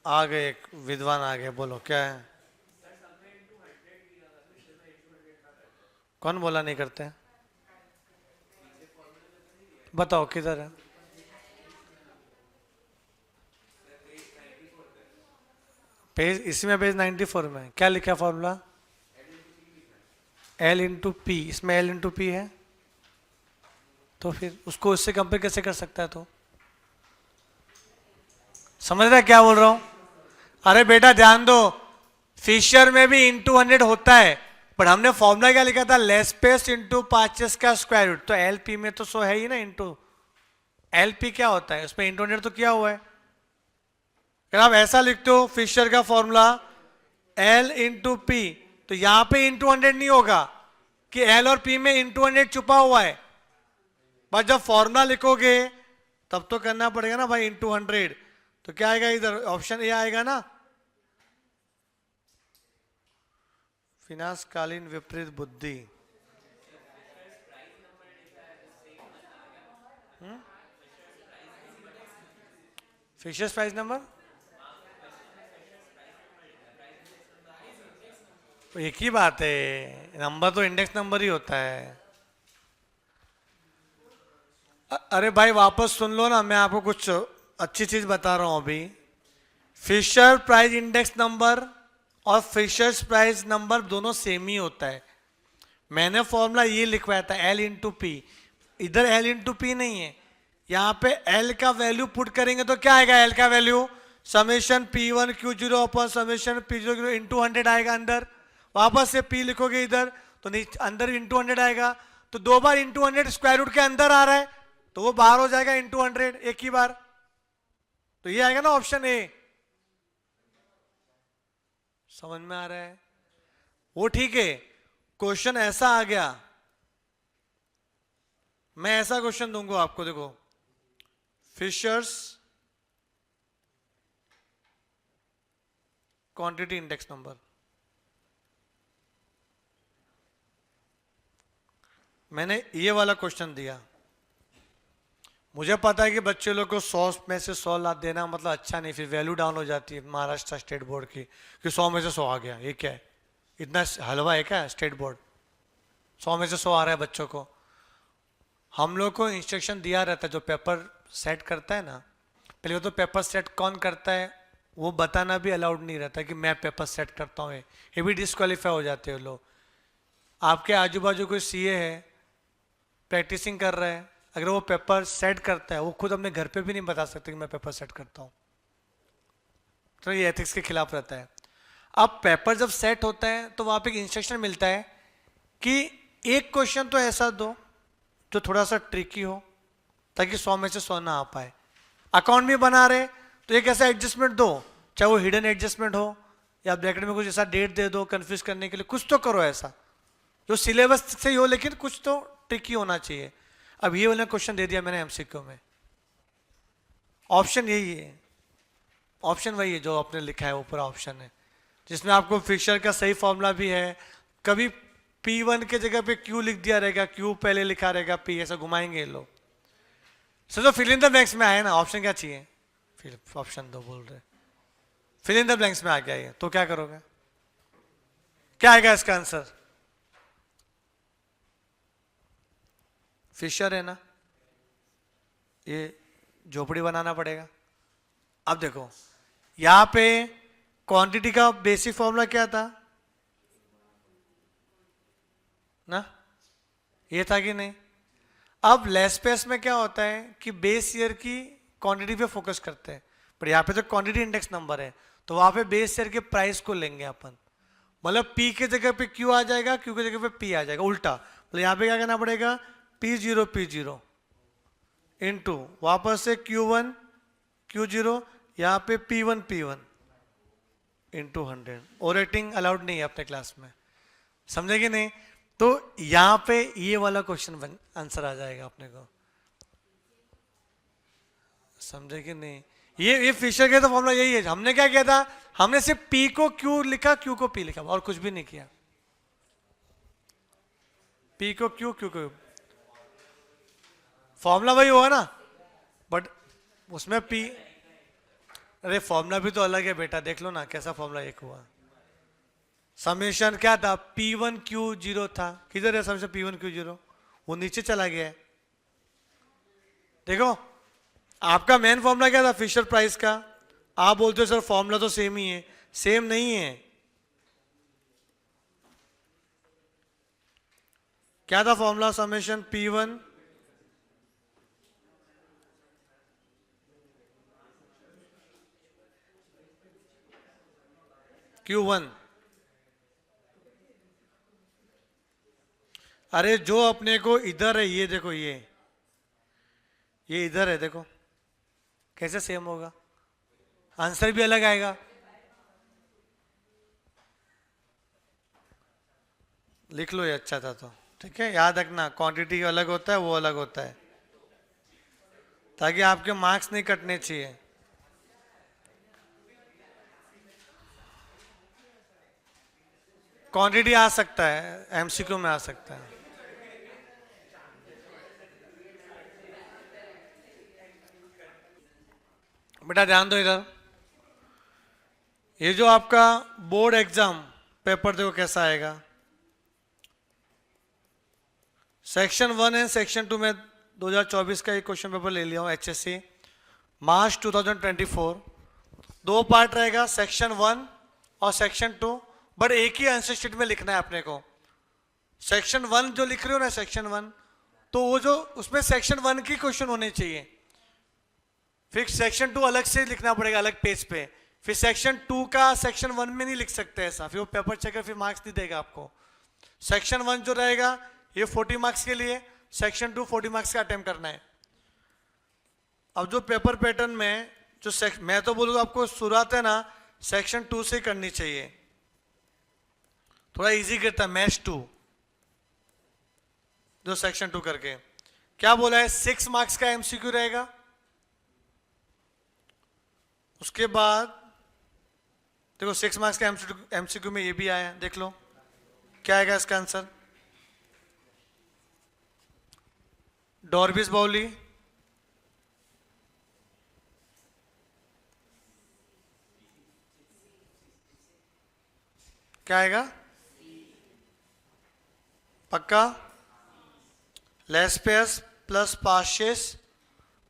आ गए, एक विद्वान आ गए, बोलो क्या है? कौन बोला नहीं करते हैं? बताओ किधर है? पेज, इसमें पेज 94 में क्या लिखा है फॉर्मूला? L इंटू पी, इसमें L इंटू पी है, तो फिर उसको इससे कंपेयर कैसे कर सकता है? तो समझ रहा है क्या बोल रहा हूं? अरे बेटा ध्यान दो, फिशर में भी इंटू 100 होता है, पर हमने फॉर्मूला क्या लिखा था, लेस पेस्ट इंटू पार्शियस का स्क्वायर रूट, तो एल पी में तो 100 है ही ना, इंटू एल पी क्या होता है, उसमें इंटू 100 तो किया हुआ है। अगर आप ऐसा लिखते हो फिशर का फॉर्मूला एल इंटू पी, तो यहां पे इंटू 100 नहीं होगा कि एल और पी में इंटू 100 छुपा हुआ है, बस जब फॉर्मूला लिखोगे तब तो करना पड़ेगा ना भाई, इंटू 100। तो क्या आएगा इधर, ऑप्शन ए आएगा ना, विनाशकालीन विपरीत बुद्धि। फिशर्स प्राइस नंबर तो एक ही बात है, नंबर तो इंडेक्स नंबर ही होता है। अरे भाई वापस सुन लो ना, मैं आपको कुछ अच्छी चीज बता रहा हूं अभी। फिशर प्राइस इंडेक्स नंबर और फिशर्स प्राइस नंबर दोनों सेम ही होता है। मैंने फॉर्मूला ये लिखवाया था एल इंटू पी, इधर एल इंटू पी नहीं है, यहाँ पे एल का वैल्यू पुट करेंगे तो क्या आएगा, एल का value summation P one Q zero upon summation P zero into 100 आएगा अंदर, वापस से पी लिखोगे इधर तो अंदर इंटू 100 आएगा, तो दो बार इंटू 100 स्क्वायर रूट के अंदर आ रहा है, तो वो बाहर हो जाएगा इंटू 100 एक ही बार, तो ये आएगा ना ऑप्शन ए। समझ में आ रहा है? वो ठीक है, क्वेश्चन ऐसा आ गया, मैं ऐसा क्वेश्चन दूंगा आपको, देखो फिशर्स क्वांटिटी इंडेक्स नंबर, मैंने ये वाला क्वेश्चन दिया, मुझे पता है कि बच्चे लोग को 100 में से 100 लाख देना मतलब अच्छा नहीं, फिर वैल्यू डाउन हो जाती है महाराष्ट्र स्टेट बोर्ड की कि 100 में से 100 आ गया, ये क्या है, इतना हलवा है क्या स्टेट बोर्ड, 100 में से 100 आ रहा है बच्चों को। हम लोग को इंस्ट्रक्शन दिया रहता है, जो पेपर सेट करता है ना, पहले तो पेपर सेट कौन करता है वो बताना भी अलाउड नहीं रहता कि मैं पेपर सेट करता हूँ, ये भी डिस्क्वालीफाई हो जाते हैं लोग। आपके आजू बाजू कोई सीए है, प्रैक्टिसिंग कर रहा है, अगर वो पेपर सेट करता है, वो खुद अपने घर पे भी नहीं बता सकते कि मैं पेपर सेट करता हूँ, तो ये एथिक्स के खिलाफ रहता है। अब पेपर जब सेट होता है तो वहाँ पे एक इंस्ट्रक्शन मिलता है कि एक क्वेश्चन तो ऐसा दो जो थोड़ा सा ट्रिकी हो, ताकि 100 में से 100 ना आ पाए। अकाउंट भी बना रहे तो एक ऐसा एडजस्टमेंट दो, चाहे वो हिडन एडजस्टमेंट हो या ब्रैकेट में कुछ ऐसा डेट दे दो कंफ्यूज करने के लिए, कुछ तो करो ऐसा जो सिलेबस से ही हो, लेकिन कुछ तो ट्रिकी होना चाहिए। अब ये वाला क्वेश्चन दे दिया मैंने एमसीक्यू में, ऑप्शन यही है, ऑप्शन वही है जो आपने लिखा है, वो पूरा ऑप्शन है जिसमें आपको फिशर का सही फॉर्मूला भी है। कभी P1 के जगह पे Q लिख दिया रहेगा, Q पहले लिखा रहेगा P, ऐसा घुमाएंगे ये लोग। सर तो फिल इन द ब्लैंक्स में आए ना, ऑप्शन क्या चाहिए, फिर ऑप्शन दो बोल रहे, फिल इन द ब्लैंक्स में आ गया ये, तो क्या करोगे, क्या आएगा इसका आंसर, फिशर है ना, ये झोपड़ी बनाना पड़ेगा। अब देखो यहां पे क्वांटिटी का बेसिक फॉर्मूला क्या था ना, ये था कि नहीं। अब लेस पेस में क्या होता है कि बेस ईयर की क्वांटिटी पे फोकस करते हैं, पर यहाँ पे तो क्वांटिटी इंडेक्स नंबर है, तो वहां पे बेस ईयर के प्राइस को लेंगे अपन, मतलब P के जगह पे Q आ जाएगा, Q के जगह पे P आ जाएगा, उल्टा। मतलब यहाँ पे क्या करना पड़ेगा, P0 इनटू वापस से Q1 Q0, यहाँ पे P1 इनटू 100। और रेटिंग अलाउड नहीं है अपने क्लास में, समझे कि नहीं। तो यहाँ पे ये वाला क्वेश्चन आंसर आ जाएगा अपने को, समझे कि नहीं। ये फिशर का तो फॉर्मूला यही है। हमने क्या किया था, हमने सिर्फ P को Q लिखा, Q को P लिखा, और कुछ भी नहीं किया। P को Q को फॉर्मूला वही हुआ ना, बट उसमें P, अरे फॉर्मूला भी तो अलग है बेटा, देख लो ना कैसा फॉर्मूला एक हुआ। समेशन क्या था, P1 Q0 था, किधर है समेशन P1 Q0, वो नीचे चला गया है। देखो आपका मेन फॉर्मूला क्या था फिशर प्राइस का, आप बोलते हो सर फॉर्मूला तो सेम ही है, सेम नहीं है। क्या था फॉर्मूला, समेशन P1 Q1। अरे जो अपने को इधर है, ये देखो ये इधर है, देखो कैसे सेम होगा, आंसर भी अलग आएगा। लिख लो ये अच्छा था तो, ठीक है, याद रखना क्वांटिटी अलग होता है, वो अलग होता है, ताकि आपके मार्क्स नहीं कटने चाहिए। क्वांटिटी आ सकता है, एमसीक्यू में आ सकता है। बेटा ध्यान दो इधर, ये जो आपका बोर्ड एग्जाम पेपर देखो कैसा आएगा। सेक्शन 1 एंड सेक्शन 2 में 2024 का एक क्वेश्चन पेपर ले लिया हूँ, HSC मार्च 2024। दो पार्ट रहेगा, सेक्शन 1 और सेक्शन 2, बट एक ही आंसर शीट में लिखना है अपने को। सेक्शन 1 जो लिख रहे हो ना, सेक्शन 1, तो वो जो उसमें सेक्शन 1 की क्वेश्चन होने चाहिए, फिर सेक्शन 2 अलग से लिखना पड़ेगा, अलग पेज पे। फिर सेक्शन 2 का सेक्शन 1 में नहीं लिख सकते ऐसा, फिर वो पेपर चेकर फिर मार्क्स नहीं देगा आपको। सेक्शन 1 जो रहेगा ये 40 मार्क्स के लिए, सेक्शन 2 40 मार्क्स का अटेम्प्ट करना है। अब जो पेपर पैटर्न में जो मैं तो बोलूँगा आपको शुरुआत है ना सेक्शन 2 से करनी चाहिए, थोड़ा इजी करता है। मैथ्स 2 जो सेक्शन 2 करके क्या बोला है, 6 मार्क्स का एमसीक्यू रहेगा। उसके बाद देखो 6 मार्क्स का एमसीक्यू में ये भी आया, देख लो क्या आएगा इसका आंसर। डॉर्बिस बाउली, क्या आएगा पक्का, Laspeyres plus Paasche's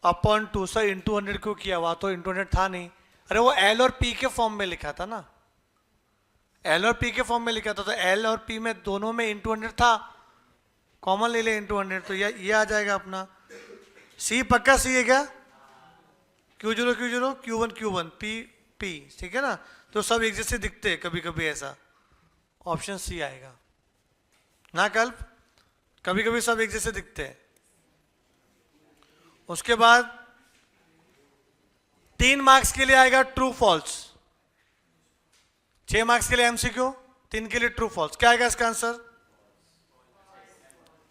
upon 2। Sir into 100 क्यों किया, वहां तो इंटू 100 था नहीं। अरे वो एल और पी के फॉर्म में लिखा था ना, एल और पी के फॉर्म में लिखा था, तो एल और पी में दोनों में इंटू 100 था, कॉमन ले ले इंटू 100, तो ये आ जाएगा अपना सी। पक्का सी है क्या, Q0 Q1 Q1 P, ठीक है ना। तो सब एक जैसे दिखते हैं कभी कभी, ऐसा ऑप्शन सी आएगा ना कल्प, कभी कभी सब एक जैसे दिखते हैं। उसके बाद 3 मार्क्स के लिए आएगा ट्रू फॉल्स, 6 मार्क्स के लिए एमसीक्यू, 3 के लिए ट्रू फॉल्स। क्या आएगा इसका आंसर,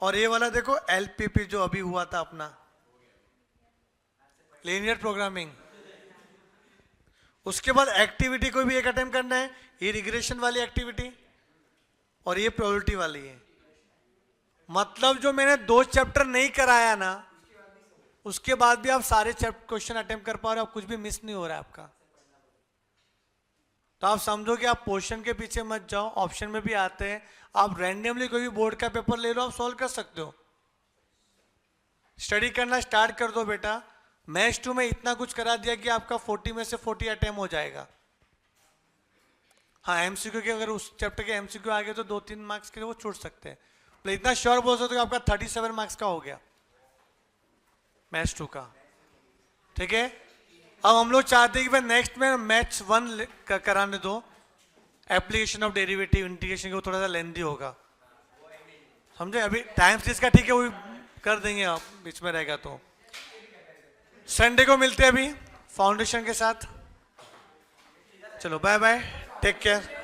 और ये वाला देखो एलपीपी जो अभी हुआ था अपना, लीनियर प्रोग्रामिंग। उसके बाद एक्टिविटी कोई भी एक अटेम्प्ट करना है, ये रिग्रेशन वाली एक्टिविटी और ये प्रोबेबिलिटी वाली है। मतलब जो मैंने 2 चैप्टर नहीं कराया ना, उसके बाद भी आप सारे क्वेश्चन अटेम्प्ट कर पा रहे हो, आप कुछ भी मिस नहीं हो रहा है आपका। तो आप समझो कि आप पोर्शन के पीछे मत जाओ, ऑप्शन में भी आते हैं, आप रैंडमली कोई भी बोर्ड का पेपर ले लो, आप सॉल्व कर सकते हो। स्टडी करना स्टार्ट कर दो बेटा। मैथ्स 2 में इतना कुछ करा दिया कि आपका 40 में से 40 अटेम्प्ट हो जाएगा। हाँ, एमसीक्यू के अगर उस चैप्टर के एमसीक्यू आ गए तो 2-3 मार्क्स के लिए वो छूट सकते हैं, तो इतना श्योर बोल सकते हो कि आपका 37 मार्क्स का हो गया मैथ्स 2 का। ठीक है, अब हम लोग चाहते हैं कि भाई नेक्स्ट में मैथ्स 1 कराने दो, एप्लीकेशन ऑफ डेरिवेटिव इंटीग्रेशन, को थोड़ा सा लेंदी होगा, समझे। अभी टाइम जिसका ठीक है वो कर देंगे, आप बीच में रहेगा तो। संडे को मिलते हैं अभी फाउंडेशन के साथ। चलो बाय बाय, टेक केयर।